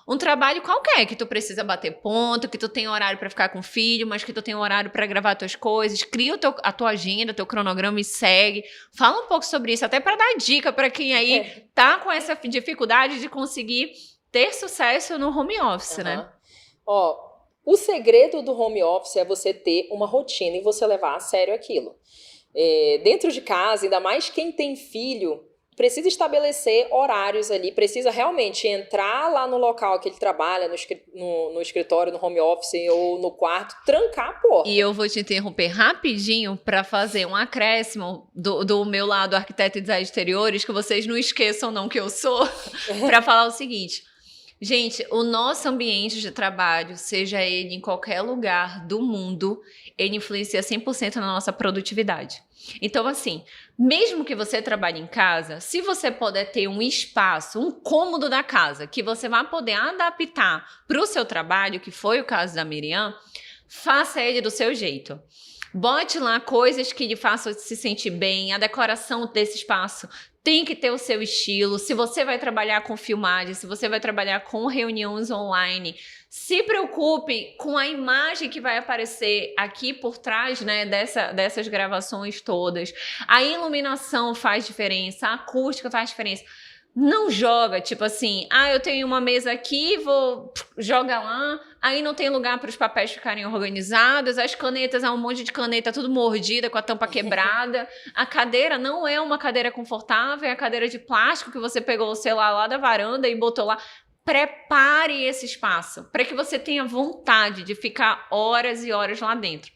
um trabalho qualquer, que tu precisa bater ponto, que tu tem horário pra ficar com o filho, mas que tu tem horário pra gravar tuas coisas, cria a tua agenda, teu cronograma e segue. Fala um pouco sobre isso, até pra dar dica pra quem aí tá com essa dificuldade de conseguir ter sucesso no home office, né? Ó, o segredo do home office é você ter uma rotina e você levar a sério aquilo. Dentro de casa, ainda mais quem tem filho, precisa estabelecer horários ali, precisa realmente entrar lá no local que ele trabalha, no escritório, no home office ou no quarto, trancar a porta. E eu vou te interromper rapidinho para fazer um acréscimo do meu lado arquiteto e design de exteriores, que vocês não esqueçam não que eu sou, para falar o seguinte. Gente, o nosso ambiente de trabalho, seja ele em qualquer lugar do mundo, ele influencia 100% na nossa produtividade. Então, assim, mesmo que você trabalhe em casa, se você puder ter um espaço, um cômodo da casa, que você vai poder adaptar para o seu trabalho, que foi o caso da Miriam, faça ele do seu jeito. Bote lá coisas que lhe façam se sentir bem, a decoração desse espaço tem que ter o seu estilo. Se você vai trabalhar com filmagem, se você vai trabalhar com reuniões online, se preocupe com a imagem que vai aparecer aqui por trás, né, dessas gravações todas. A iluminação faz diferença, a acústica faz diferença. Não joga, tipo assim, eu tenho uma mesa aqui, joga lá, aí não tem lugar para os papéis ficarem organizados, as canetas, um monte de caneta tudo mordida, com a tampa quebrada, a cadeira não é uma cadeira confortável, é a cadeira de plástico que você pegou o celular lá da varanda e botou lá. Prepare esse espaço, para que você tenha vontade de ficar horas e horas lá dentro.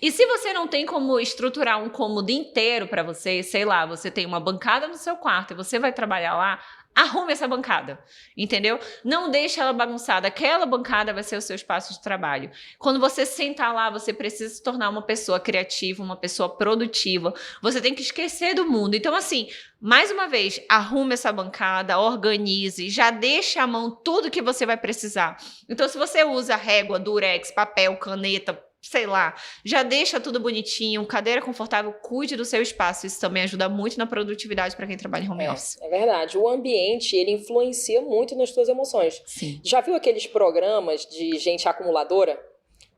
E se você não tem como estruturar um cômodo inteiro para você, sei lá, você tem uma bancada no seu quarto e você vai trabalhar lá, arrume essa bancada, entendeu? Não deixe ela bagunçada, aquela bancada vai ser o seu espaço de trabalho. Quando você sentar lá, você precisa se tornar uma pessoa criativa, uma pessoa produtiva, você tem que esquecer do mundo. Então, assim, mais uma vez, arrume essa bancada, organize, já deixe à mão tudo que você vai precisar. Então, se você usa régua, durex, papel, caneta, sei lá, já deixa tudo bonitinho, cadeira confortável, cuide do seu espaço. Isso também ajuda muito na produtividade para quem trabalha em home office. É verdade. O ambiente, ele influencia muito nas suas emoções. Sim. Já viu aqueles programas de gente acumuladora?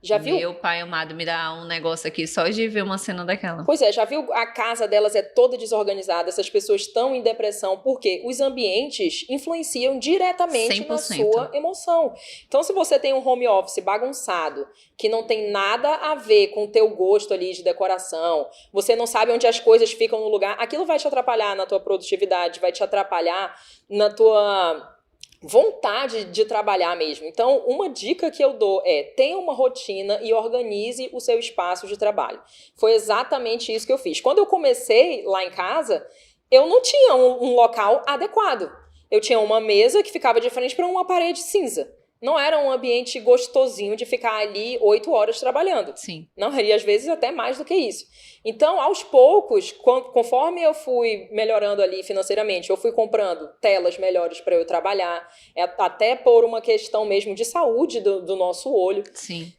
Já viu? Meu pai amado, me dá um negócio aqui só de ver uma cena daquela. Pois é, já viu? A casa delas é toda desorganizada, essas pessoas estão em depressão, porque os ambientes influenciam diretamente 100%. na sua emoção. Então, se você tem um home office bagunçado, que não tem nada a ver com o teu gosto ali de decoração, você não sabe onde as coisas ficam no lugar, aquilo vai te atrapalhar na tua produtividade, vai te atrapalhar na tua vontade de trabalhar mesmo. Então, uma dica que eu dou é: tenha uma rotina e organize o seu espaço de trabalho. Foi exatamente isso que eu fiz. Quando eu comecei lá em casa, eu não tinha um local adequado. Eu tinha uma mesa que ficava de frente para uma parede cinza. Não era um ambiente gostosinho de ficar ali 8 horas trabalhando. Sim. Não, e às vezes até mais do que isso. Então, aos poucos, conforme eu fui melhorando ali financeiramente, eu fui comprando telas melhores para eu trabalhar, até por uma questão mesmo de saúde do nosso olho. Sim.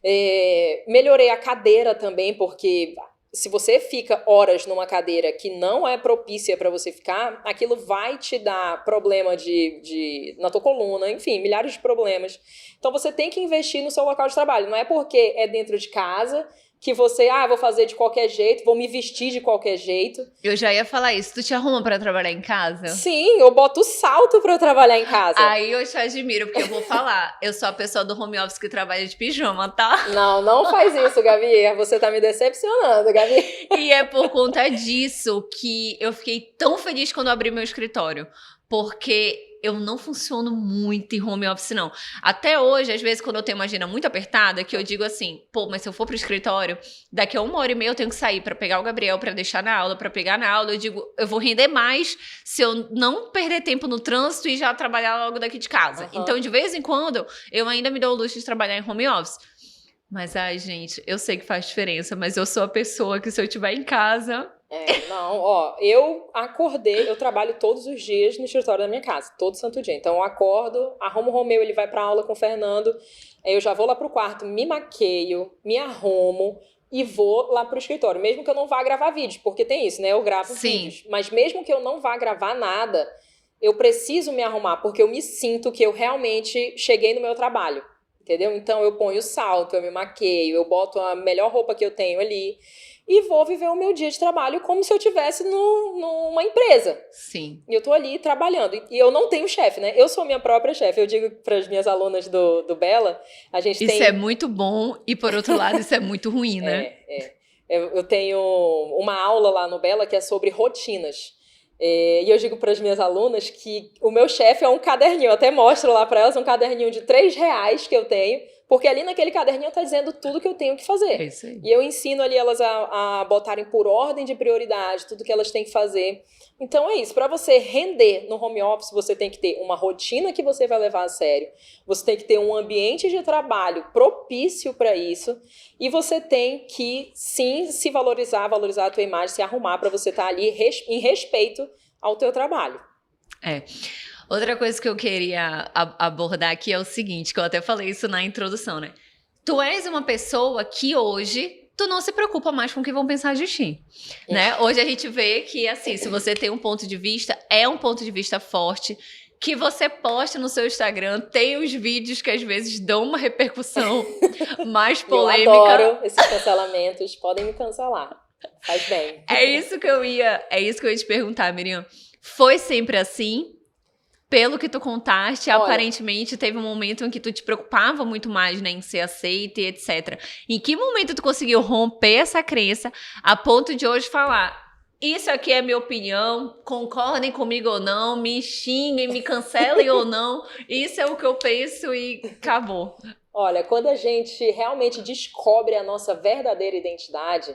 Melhorei a cadeira também, porque se você fica horas numa cadeira que não é propícia para você ficar, aquilo vai te dar problema na tua coluna, enfim, milhares de problemas. Então você tem que investir no seu local de trabalho. Não é porque é dentro de casa que você, vou fazer de qualquer jeito, vou me vestir de qualquer jeito. Eu já ia falar isso. Tu te arruma pra trabalhar em casa? Sim, eu boto salto pra eu trabalhar em casa. Aí eu te admiro, porque eu vou falar. Eu sou a pessoa do home office que trabalha de pijama, tá? Não faz isso, Gabi. Você tá me decepcionando, Gabi. E é por conta disso que eu fiquei tão feliz quando eu abri meu escritório. porque eu não funciono muito em home office, não. Até hoje, às vezes, quando eu tenho uma agenda muito apertada, que eu digo assim, pô, mas se eu for pro escritório, daqui a 1h30 eu tenho que sair pra pegar o Gabriel, pra deixar na aula, pra pegar na aula, eu digo, eu vou render mais se eu não perder tempo no trânsito e já trabalhar logo daqui de casa. Então, de vez em quando, eu ainda me dou o luxo de trabalhar em home office. Mas, ai, gente, eu sei que faz diferença, mas eu sou a pessoa que se eu estiver em casa... eu acordei, eu trabalho todos os dias no escritório da minha casa, todo santo dia. Então eu acordo, arrumo o Romeu, ele vai pra aula com o Fernando, aí eu já vou lá pro quarto, me maqueio, me arrumo e vou lá pro escritório. Mesmo que eu não vá gravar vídeos, porque tem isso, né? Eu gravo vídeos. Mas mesmo que eu não vá gravar nada, eu preciso me arrumar, porque eu me sinto que eu realmente cheguei no meu trabalho. Entendeu? Então eu ponho o salto, eu me maqueio, eu boto a melhor roupa que eu tenho ali e vou viver o meu dia de trabalho como se eu estivesse numa empresa. Sim. E eu tô ali trabalhando. E eu não tenho chefe, né? Eu sou minha própria chefe. Eu digo para as minhas alunas do Bela, a gente tem... Isso é muito bom e, por outro lado, isso é muito ruim, né? Eu tenho uma aula lá no Bela que é sobre rotinas. E eu digo para as minhas alunas que o meu chefe é um caderninho. Eu até mostro lá para elas um caderninho de R$3 que eu tenho, porque ali naquele caderninho tá dizendo tudo que eu tenho que fazer. É isso aí. E eu ensino ali elas a botarem por ordem de prioridade tudo que elas têm que fazer. Então é isso, para você render no home office, você tem que ter uma rotina que você vai levar a sério, você tem que ter um ambiente de trabalho propício para isso, e você tem que, sim, se valorizar a tua imagem, se arrumar para você estar ali em respeito ao teu trabalho. Outra coisa que eu queria abordar aqui é o seguinte, que eu até falei isso na introdução, né? Tu és uma pessoa que hoje... tu não se preocupa mais com o que vão pensar de ti, né? Hoje a gente vê que, assim, se você tem um ponto de vista, é um ponto de vista forte, que você posta no seu Instagram, tem os vídeos que às vezes dão uma repercussão mais polêmica. Eu adoro esses cancelamentos, podem me cancelar, faz bem. É isso que eu ia te perguntar, Miriam. Foi sempre assim? Pelo que tu contaste, aparentemente teve um momento em que tu te preocupava muito mais, né, em ser aceita e etc. Em que momento tu conseguiu romper essa crença a ponto de hoje falar, isso aqui é minha opinião, concordem comigo ou não, me xinguem, me cancelem ou não, isso é o que eu penso e acabou. Olha, quando a gente realmente descobre a nossa verdadeira identidade,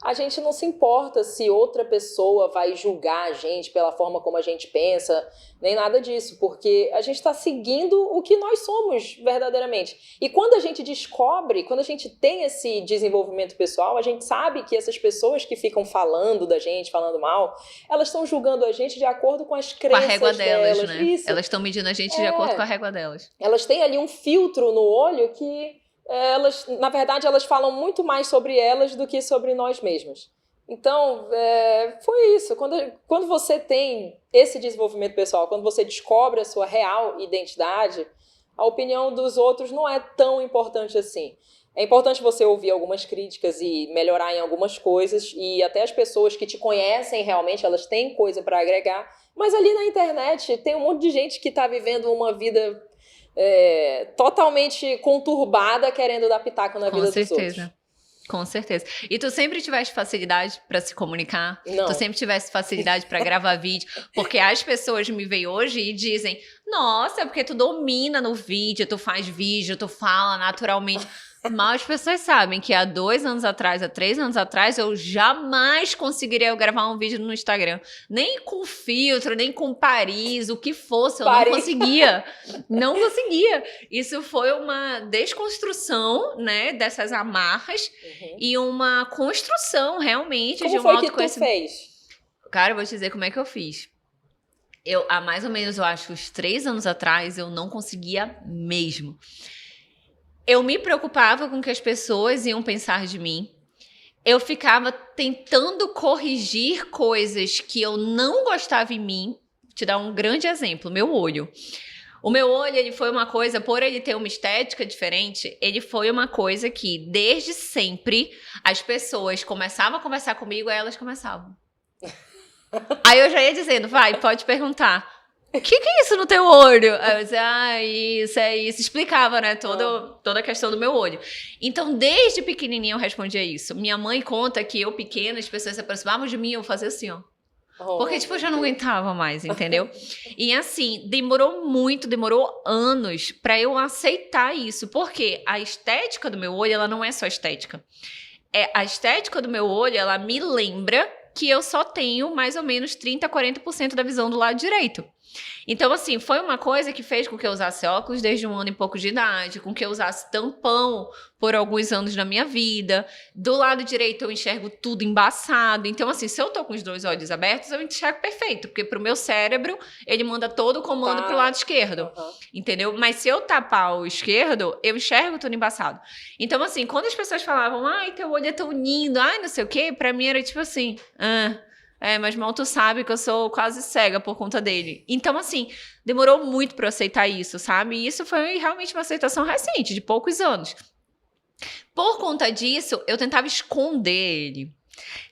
a gente não se importa se outra pessoa vai julgar a gente pela forma como a gente pensa, nem nada disso, porque a gente está seguindo o que nós somos verdadeiramente. E quando a gente descobre, quando a gente tem esse desenvolvimento pessoal, a gente sabe que essas pessoas que ficam falando da gente, falando mal, elas estão julgando a gente de acordo com as crenças com a régua delas, né? Isso. Elas estão medindo a gente de acordo com a régua delas. Elas têm ali um filtro no olho que... elas, na verdade, elas falam muito mais sobre elas do que sobre nós mesmos. Então, foi isso. Quando você tem esse desenvolvimento pessoal, quando você descobre a sua real identidade, a opinião dos outros não é tão importante assim. É importante você ouvir algumas críticas e melhorar em algumas coisas, e até as pessoas que te conhecem realmente, elas têm coisa para agregar, mas ali na internet tem um monte de gente que está vivendo uma vida... totalmente conturbada, querendo dar pitaco na vida dos outros. Com certeza. E tu sempre tiveste facilidade pra se comunicar? Não. Tu sempre tiveste facilidade pra gravar vídeo? Porque as pessoas me veem hoje e dizem, nossa, é porque tu domina no vídeo, tu faz vídeo, tu fala naturalmente. Mas as pessoas sabem que há 2 anos atrás, há 3 anos atrás, eu jamais conseguiria gravar um vídeo no Instagram. Nem com filtro, nem com Paris, o que fosse, eu não conseguia. Não conseguia. Isso foi uma desconstrução, né, dessas amarras e uma construção, realmente, como de um foi autoconhecimento. Que tu fez? Cara, eu vou te dizer como é que eu fiz. Há mais ou menos, eu acho, uns 3 anos atrás, eu não conseguia mesmo. Eu me preocupava com o que as pessoas iam pensar de mim. Eu ficava tentando corrigir coisas que eu não gostava em mim. Vou te dar um grande exemplo, meu olho. O meu olho, ele foi uma coisa, por ele ter uma estética diferente, ele foi uma coisa que, desde sempre, as pessoas começavam a conversar comigo, aí elas começavam. Aí eu já ia dizendo, vai, pode perguntar. O que é isso no teu olho? Aí eu dizia, isso, é isso. Explicava, né, toda a questão do meu olho. Então, desde pequenininha eu respondia isso. Minha mãe conta que eu pequena, as pessoas se aproximavam de mim e eu fazia assim, ó. Porque, tipo, eu já não aguentava mais, entendeu? E assim, demorou anos pra eu aceitar isso. Porque a estética do meu olho, ela não é só estética. A estética do meu olho, ela me lembra que eu só tenho mais ou menos 30, 40% da visão do lado direito. Então, assim, foi uma coisa que fez com que eu usasse óculos desde 1 ano e pouco de idade, com que eu usasse tampão por alguns anos da minha vida. Do lado direito eu enxergo tudo embaçado. Então, assim, se eu tô com os 2 olhos abertos, eu enxergo perfeito, porque pro meu cérebro, ele manda todo o comando pro lado esquerdo, entendeu? Mas se eu tapar o esquerdo, eu enxergo tudo embaçado. Então, assim, quando as pessoas falavam, ai, teu olho é tão lindo, ai, não sei o quê, pra mim era tipo assim, mas mal tu sabe que eu sou quase cega por conta dele. Então, assim, demorou muito pra eu aceitar isso, sabe? E isso foi realmente uma aceitação recente, de poucos anos. Por conta disso, eu tentava esconder ele.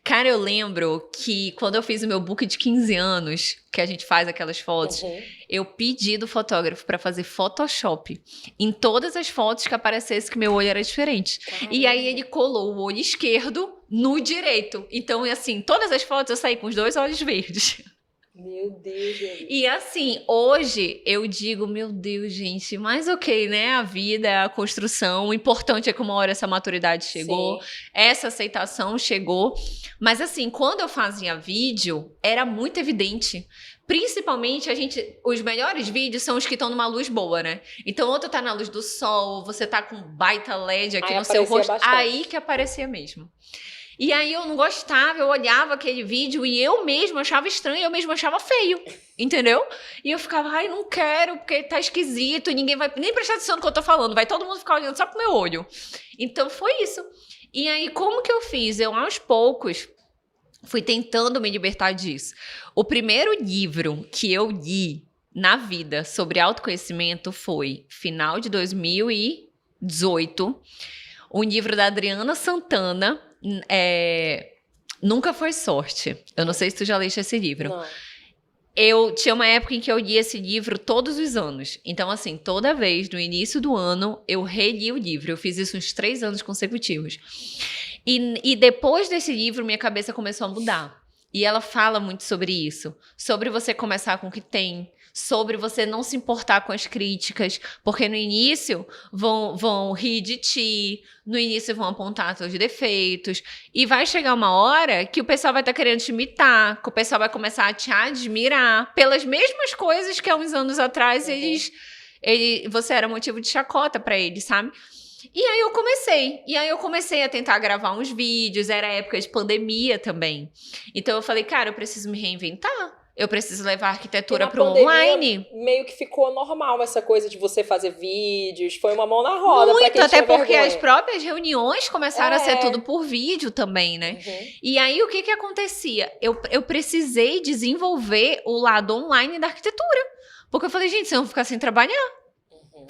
Cara, eu lembro que quando eu fiz o meu book de 15 anos, que a gente faz aquelas fotos, eu pedi do fotógrafo pra fazer Photoshop em todas as fotos que aparecesse que meu olho era diferente. E aí ele colou o olho esquerdo no direito. Então, assim, todas as fotos eu saí com os 2 olhos verdes. Meu Deus, gente. E assim, hoje eu digo, meu Deus, gente, mas ok, né? A vida, a construção, o importante é que uma hora essa maturidade chegou, essa aceitação chegou. Mas assim, quando eu fazia vídeo, era muito evidente. Principalmente, os melhores vídeos são os que estão numa luz boa, né? Então, ou tu tá na luz do sol, você tá com baita LED aqui no seu rosto, aí que aparecia mesmo. E aí eu não gostava, eu olhava aquele vídeo e eu mesma achava estranho, eu mesma achava feio, entendeu? E eu ficava, ai, não quero, porque tá esquisito, e ninguém vai nem prestar atenção no que eu tô falando, vai todo mundo ficar olhando só pro meu olho. Então foi isso. E aí, como que eu fiz? Eu, aos poucos, fui tentando me libertar disso. O primeiro livro que eu li na vida sobre autoconhecimento foi final de 2018, um livro da Adriana Santana, Nunca Foi Sorte. Eu não sei se tu já leste esse livro. Não. Eu tinha uma época em que eu lia esse livro todos os anos. Então, assim, toda vez, no início do ano, eu reli o livro. Eu fiz isso uns 3 anos consecutivos. E depois desse livro, minha cabeça começou a mudar. E ela fala muito sobre isso. Sobre você começar com o que tem. Sobre você não se importar com as críticas, porque no início vão rir de ti, no início vão apontar seus defeitos, e vai chegar uma hora que o pessoal vai estar querendo te imitar, que o pessoal vai começar a te admirar pelas mesmas coisas que há uns anos atrás você era motivo de chacota pra eles, sabe? E aí eu comecei a tentar gravar uns vídeos, era época de pandemia também. Então eu falei, cara, eu preciso me reinventar. Eu preciso levar a arquitetura para o online. Meio que ficou normal essa coisa de você fazer vídeos. Foi uma mão na roda. Muito, até porque as próprias reuniões começaram a ser tudo por vídeo também, né? E aí, o que acontecia? Eu precisei desenvolver o lado online da arquitetura. Porque eu falei, gente, vocês vão ficar sem trabalhar.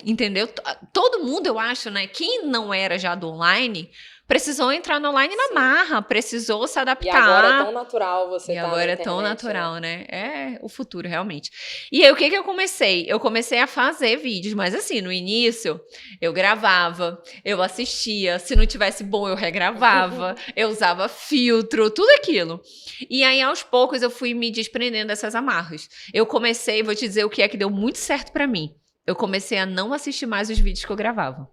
Entendeu? Todo mundo, eu acho, né? Quem não era já do online... precisou entrar no online na marra, precisou se adaptar. E agora é tão natural você tá na internet. E agora é tão natural, né? É o futuro, realmente. E aí, o que eu comecei? Eu comecei a fazer vídeos, mas assim, no início, eu gravava, eu assistia, se não tivesse bom, eu regravava, eu usava filtro, tudo aquilo. E aí, aos poucos, eu fui me desprendendo dessas amarras. Eu comecei, vou te dizer o que é que deu muito certo pra mim. Eu comecei a não assistir mais os vídeos que eu gravava.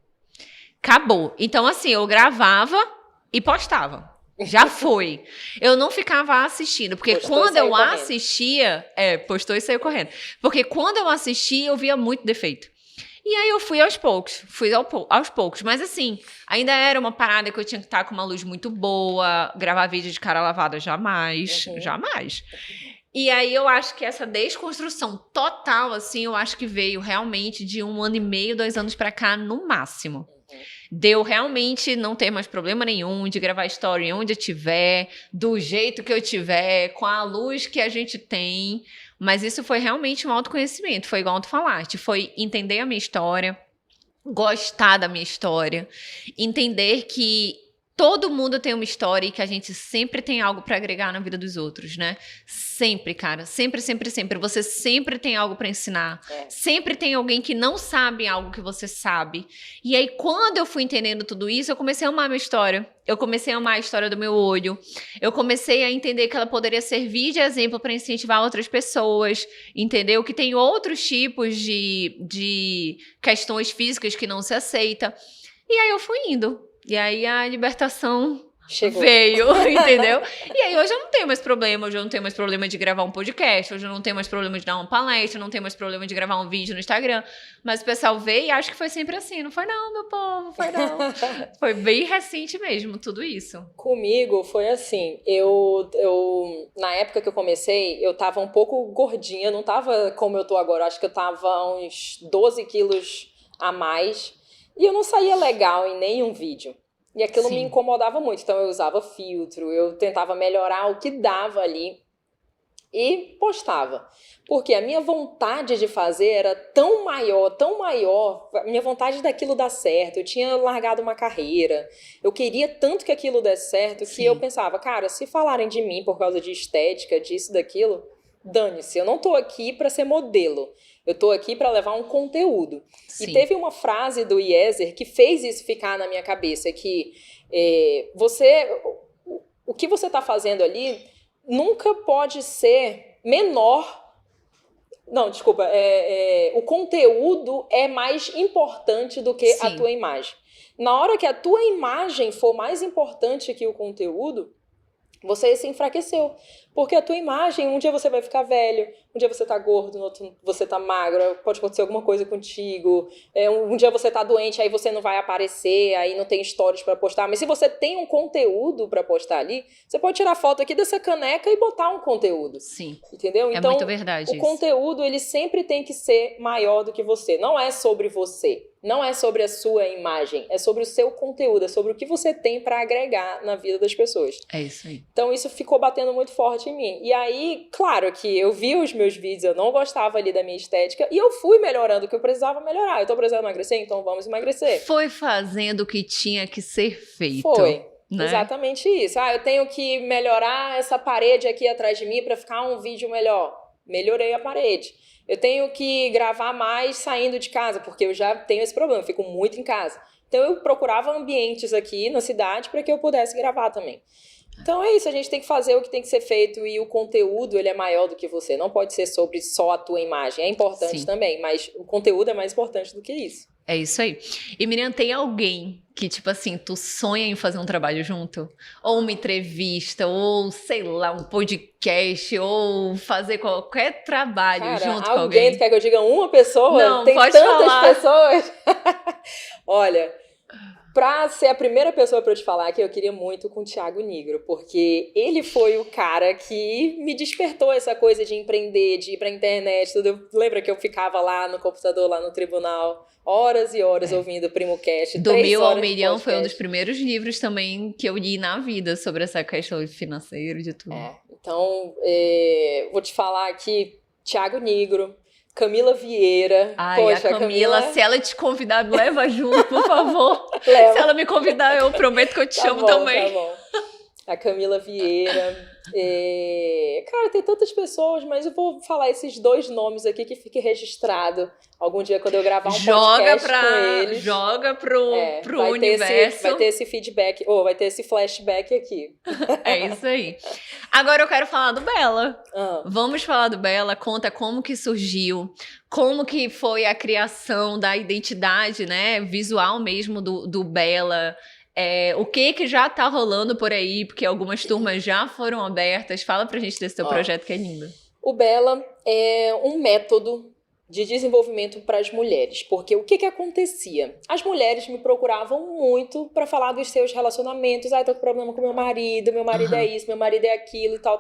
Acabou. Então, assim, eu gravava e postava. Já foi. Eu não ficava assistindo, porque quando eu assistia... postou e saiu correndo. Porque quando eu assistia, eu via muito defeito. E aí eu fui aos poucos. Mas assim, ainda era uma parada que eu tinha que estar com uma luz muito boa. Gravar vídeo de cara lavada, jamais. Jamais. E aí eu acho que essa desconstrução total, assim, eu acho que veio realmente de 1 ano e meio, 2 anos pra cá, no máximo. Deu realmente não ter mais problema nenhum de gravar story onde eu tiver, do jeito que eu tiver, com a luz que a gente tem. Mas isso foi realmente um autoconhecimento, foi igual tu falaste, foi entender a minha história, gostar da minha história, entender que todo mundo tem uma história e que a gente sempre tem algo para agregar na vida dos outros, né? Sempre, cara. Sempre, sempre, sempre. Você sempre tem algo para ensinar. Sempre tem alguém que não sabe algo que você sabe. E aí, quando eu fui entendendo tudo isso, eu comecei a amar a minha história. Eu comecei a amar a história do meu olho. Eu comecei a entender que ela poderia servir de exemplo para incentivar outras pessoas. Entendeu? Que tem outros tipos de questões físicas que não se aceita. E aí eu fui indo. E aí a libertação veio, entendeu? E aí hoje eu não tenho mais problema, hoje eu não tenho mais problema de gravar um podcast, hoje eu não tenho mais problema de dar uma palestra, não tenho mais problema de gravar um vídeo no Instagram. Mas o pessoal veio e acha que foi sempre assim. Não foi não, meu povo, foi não. Foi bem recente mesmo, tudo isso. Comigo foi assim, na época que eu comecei, eu tava um pouco gordinha, não tava como eu tô agora, acho que eu tava uns 12 quilos a mais. E eu não saía legal em nenhum vídeo. E aquilo me incomodava muito. Então eu usava filtro, eu tentava melhorar o que dava ali e postava. Porque a minha vontade de fazer era tão maior, a minha vontade daquilo dar certo. Eu tinha largado uma carreira, eu queria tanto que aquilo desse certo que eu pensava, cara, se falarem de mim por causa de estética, disso, daquilo, dane-se, eu não tô aqui pra ser modelo. Eu tô aqui para levar um conteúdo. E teve uma frase do Eliezer que fez isso ficar na minha cabeça, que o que você tá fazendo ali nunca pode ser menor. Não, desculpa. O conteúdo é mais importante do que a tua imagem. Na hora que a tua imagem for mais importante que o conteúdo, você se enfraqueceu. Porque a tua imagem, um dia você vai ficar velho, um dia você tá gordo, no outro você tá magro, pode acontecer alguma coisa contigo, um dia você tá doente, aí você não vai aparecer, aí não tem stories pra postar. Mas se você tem um conteúdo pra postar ali, você pode tirar foto aqui dessa caneca e botar um conteúdo. Sim. Entendeu? Então, muito verdade o conteúdo, ele sempre tem que ser maior do que você. Não é sobre você. Não é sobre a sua imagem, é sobre o seu conteúdo, é sobre o que você tem pra agregar na vida das pessoas. É isso aí. Então isso ficou batendo muito forte em mim. E aí, claro que eu vi os meus vídeos, eu não gostava ali da minha estética, e eu fui melhorando o que eu precisava melhorar. Eu tô precisando emagrecer, então vamos emagrecer. Foi fazendo o que tinha que ser feito. Foi. Né? Exatamente isso. Eu tenho que melhorar essa parede aqui atrás de mim pra ficar um vídeo melhor. Melhorei a parede. Eu tenho que gravar mais saindo de casa, porque eu já tenho esse problema, eu fico muito em casa. Então eu procurava ambientes aqui na cidade para que eu pudesse gravar também. Então é isso, a gente tem que fazer o que tem que ser feito e o conteúdo, ele é maior do que você. Não pode ser sobre só a tua imagem. É importante também, mas o conteúdo é mais importante do que isso. É isso aí. E Miriam, tem alguém que, tipo assim, tu sonha em fazer um trabalho junto? Ou uma entrevista, ou sei lá, um podcast, ou fazer qualquer trabalho junto com alguém? Tu quer que eu diga uma pessoa? Não, tem pode tantas falar. Pessoas. Olha, pra ser a primeira pessoa pra eu te falar que eu queria muito com o Thiago Nigro, porque ele foi o cara que me despertou essa coisa de empreender, de ir pra internet, tudo. Lembra que eu ficava lá no computador, lá no tribunal, horas e horas ouvindo o PrimoCast. Do Mil ao Milhão foi um dos primeiros livros também que eu li na vida sobre essa questão financeira de tudo. Então, vou te falar aqui, Thiago Nigro, Camila Vieira. Ai, poxa, a Camila, se ela te convidar, me leva junto, por favor. Leva. Se ela me convidar, eu prometo que eu te chamo também. Tá bom. A Camila Vieira. Cara, tem tantas pessoas, mas eu vou falar esses 2 nomes aqui que fique registrado algum dia quando eu gravar um podcast com eles. Joga pro universo. Vai ter esse feedback, vai ter esse flashback aqui. É isso aí. Agora eu quero falar do Bela. Vamos falar do Bela. Conta como que surgiu, como que foi a criação da identidade, né, visual mesmo do Bela. O que já tá rolando por aí, porque algumas turmas já foram abertas. Fala pra gente desse teu projeto que é lindo. O Bela é um método de desenvolvimento para as mulheres, porque o que acontecia? As mulheres me procuravam muito para falar dos seus relacionamentos. Tô com problema com meu marido é isso, meu marido é aquilo e tal.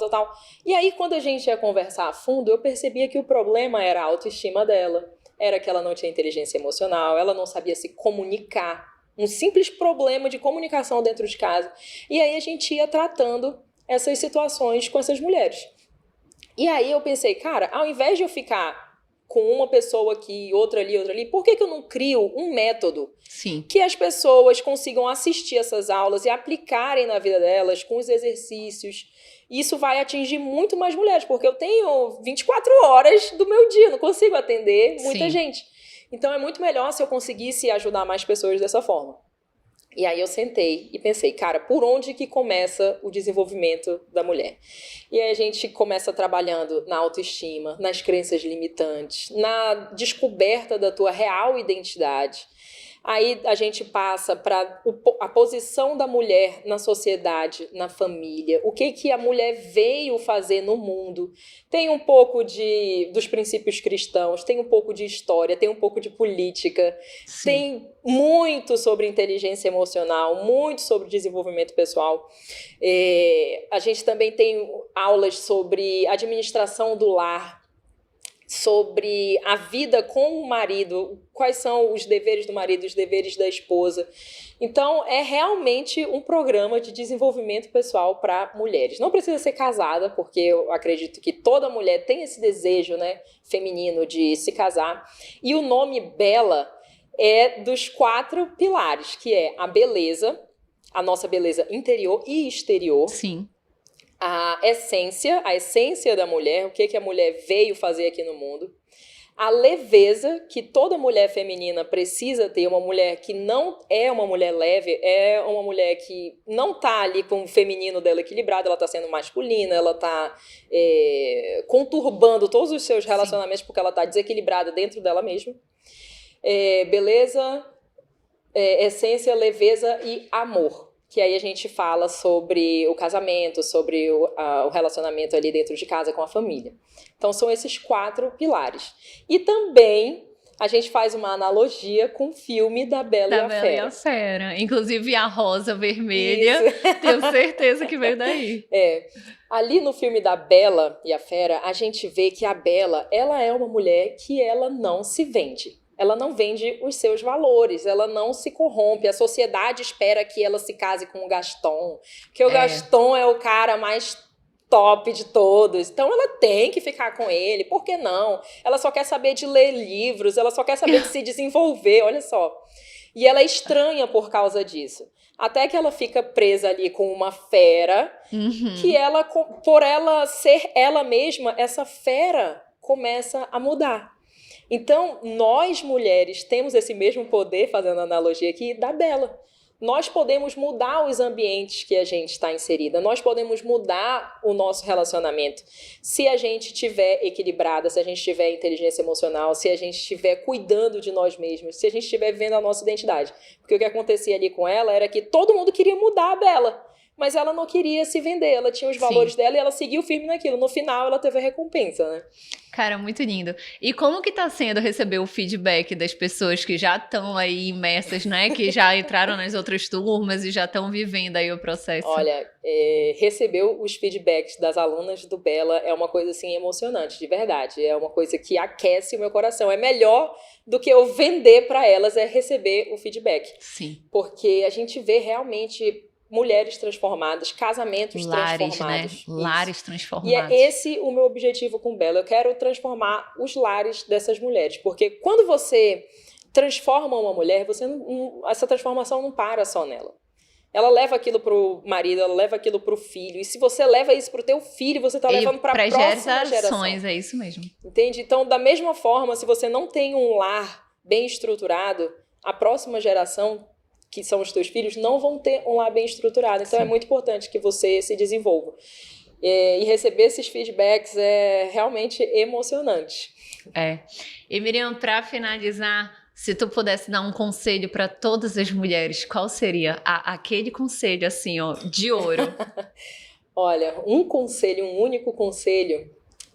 E aí, quando a gente ia conversar a fundo, eu percebia que o problema era a autoestima dela, era que ela não tinha inteligência emocional, ela não sabia se comunicar. Um simples problema de comunicação dentro de casa. E aí a gente ia tratando essas situações com essas mulheres. E aí eu pensei, cara, ao invés de eu ficar com uma pessoa aqui, outra ali, por que eu não crio um método Sim. que as pessoas consigam assistir essas aulas e aplicarem na vida delas com os exercícios? Isso vai atingir muito mais mulheres, porque eu tenho 24 horas do meu dia, não consigo atender muita gente. Então é muito melhor se eu conseguisse ajudar mais pessoas dessa forma. E aí eu sentei e pensei, cara, por onde que começa o desenvolvimento da mulher? E aí a gente começa trabalhando na autoestima, nas crenças limitantes, na descoberta da tua real identidade. Aí a gente passa para a posição da mulher na sociedade, na família, o que a mulher veio fazer no mundo. Tem um pouco dos princípios cristãos, tem um pouco de história, tem um pouco de política, tem muito sobre inteligência emocional, muito sobre desenvolvimento pessoal. A gente também tem aulas sobre administração do lar, sobre a vida com o marido, quais são os deveres do marido, os deveres da esposa. Então, é realmente um programa de desenvolvimento pessoal para mulheres. Não precisa ser casada, porque eu acredito que toda mulher tem esse desejo, né, feminino de se casar. E o nome Bela é dos 4 pilares, que é a beleza, a nossa beleza interior e exterior. Sim. A essência da mulher, o que a mulher veio fazer aqui no mundo. A leveza, que toda mulher feminina precisa ter, uma mulher que não é uma mulher leve, é uma mulher que não está ali com o feminino dela equilibrado, ela está sendo masculina, ela está conturbando todos os seus relacionamentos porque ela está desequilibrada dentro dela mesma. Beleza, essência, leveza e amor. Que aí a gente fala sobre o casamento, sobre o relacionamento ali dentro de casa com a família. Então, são esses 4 pilares. E também a gente faz uma analogia com o filme da Bela e a Fera. Da Bela e a Fera. Inclusive, a rosa vermelha, tenho certeza que veio daí. Ali no filme da Bela e a Fera, a gente vê que a Bela, ela é uma mulher que ela não se vende. Ela não vende os seus valores, ela não se corrompe. A sociedade espera que ela se case com o Gaston, que o Gaston é o cara mais top de todos. Então ela tem que ficar com ele, por que não? Ela só quer saber de ler livros, ela só quer saber de se desenvolver, olha só. E ela é estranha por causa disso. Até que ela fica presa ali com uma fera, que ela, por ela ser ela mesma, essa fera começa a mudar. Então, nós mulheres temos esse mesmo poder, fazendo analogia aqui, da Bela. Nós podemos mudar os ambientes que a gente está inserida, nós podemos mudar o nosso relacionamento. Se a gente estiver equilibrada, se a gente tiver inteligência emocional, se a gente estiver cuidando de nós mesmos, se a gente estiver vivendo a nossa identidade. Porque o que acontecia ali com ela era que todo mundo queria mudar a Bela, mas ela não queria se vender, ela tinha os valores dela e ela seguiu firme naquilo. No final, ela teve a recompensa, né? Cara, muito lindo. E como que tá sendo receber o feedback das pessoas que já estão aí imersas, né? Que já entraram nas outras turmas e já estão vivendo aí o processo? Olha, receber os feedbacks das alunas do Bela é uma coisa, assim, emocionante, de verdade. É uma coisa que aquece o meu coração. É melhor do que eu vender para elas, é receber o feedback. Sim. Porque a gente vê realmente mulheres transformadas, casamentos lares, transformados. Né? Lares transformados. E é esse o meu objetivo com Bela. Eu quero transformar os lares dessas mulheres. Porque quando você transforma uma mulher, essa transformação não para só nela. Ela leva aquilo pro marido, ela leva aquilo pro filho. E se você leva isso pro teu filho, você tá levando pra próxima geração. É isso mesmo. Entende? Então, da mesma forma, se você não tem um lar bem estruturado, a próxima geração, que são os teus filhos, não vão ter um lar bem estruturado. Então, é muito importante que você se desenvolva. E receber esses feedbacks é realmente emocionante. E Miriam, para finalizar, se tu pudesse dar um conselho para todas as mulheres, qual seria aquele conselho, assim, ó, de ouro? Olha, um único conselho,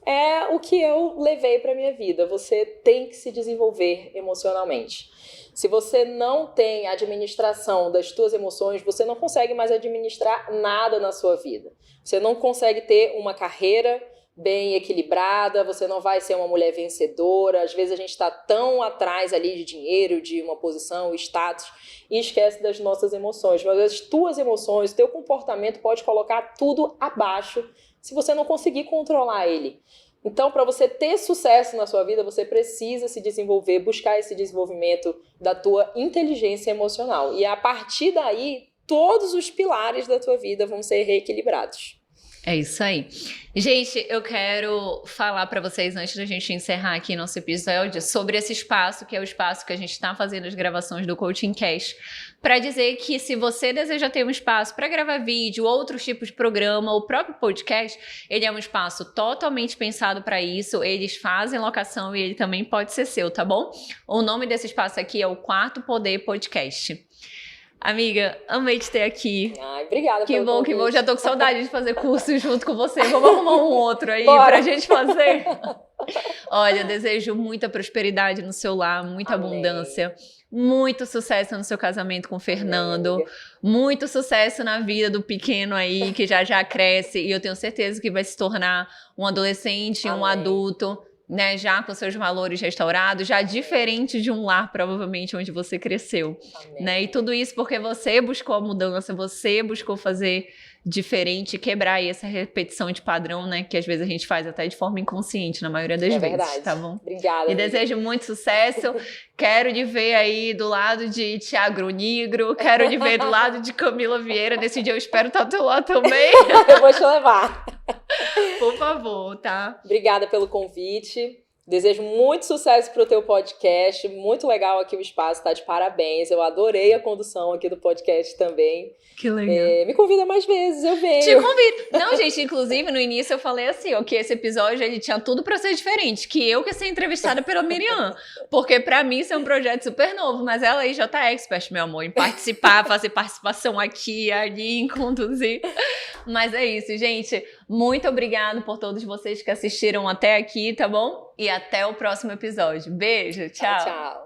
é o que eu levei para minha vida. Você tem que se desenvolver emocionalmente. Se você não tem administração das suas emoções, você não consegue mais administrar nada na sua vida. Você não consegue ter uma carreira bem equilibrada, você não vai ser uma mulher vencedora. Às vezes a gente está tão atrás ali de dinheiro, de uma posição, status, e esquece das nossas emoções. Mas as tuas emoções, o teu comportamento pode colocar tudo abaixo se você não conseguir controlar ele. Então, para você ter sucesso na sua vida, você precisa se desenvolver, buscar esse desenvolvimento da tua inteligência emocional. E a partir daí, todos os pilares da tua vida vão ser reequilibrados. É isso aí. Gente, eu quero falar para vocês, antes da gente encerrar aqui nosso episódio, sobre esse espaço, que é o espaço que a gente está fazendo as gravações do Coaching Cast, para dizer que se você deseja ter um espaço para gravar vídeo, outros tipos de programa, o próprio podcast, ele é um espaço totalmente pensado para isso, eles fazem locação e ele também pode ser seu, tá bom? O nome desse espaço aqui é o Quarto Poder Podcast. Amiga, amei te ter aqui. Ai, obrigada que pelo convite. Que bom. Já tô com saudade de fazer curso junto com você. Vamos arrumar um outro aí pra gente fazer. Olha, desejo muita prosperidade no seu lar, muita Amém. Abundância, muito sucesso no seu casamento com o Fernando, muito sucesso na vida do pequeno aí, que já cresce. E eu tenho certeza que vai se tornar um adolescente, um adulto, né, já com seus valores restaurados, já diferente de um lar, provavelmente, onde você cresceu. Né? E tudo isso porque você buscou a mudança, você buscou fazer diferente, quebrar aí essa repetição de padrão, né, que às vezes a gente faz até de forma inconsciente, na maioria das vezes, verdade. Tá bom? Obrigada. E desejo muito sucesso, quero te ver aí do lado de Thiago Nigro, quero te ver do lado de Camila Vieira, nesse dia eu espero estar do teu lado também. Eu vou te levar. Por favor, tá? Obrigada pelo convite. Desejo muito sucesso pro teu podcast. Muito legal aqui o espaço, tá de parabéns. Eu adorei a condução aqui do podcast também. Que legal. Me convida mais vezes, eu venho. Te convido. Não, gente, inclusive no início eu falei assim, ó, que esse episódio ele tinha tudo pra ser diferente, que eu que ia ser entrevistada pela Miriam. Porque pra mim isso é um projeto super novo, mas ela aí já tá expert, meu amor, em participar, fazer participação aqui, ali, em conduzir. Mas é isso, gente. Muito obrigada por todos vocês que assistiram até aqui, tá bom? E até o próximo episódio. Beijo, tchau. Tchau.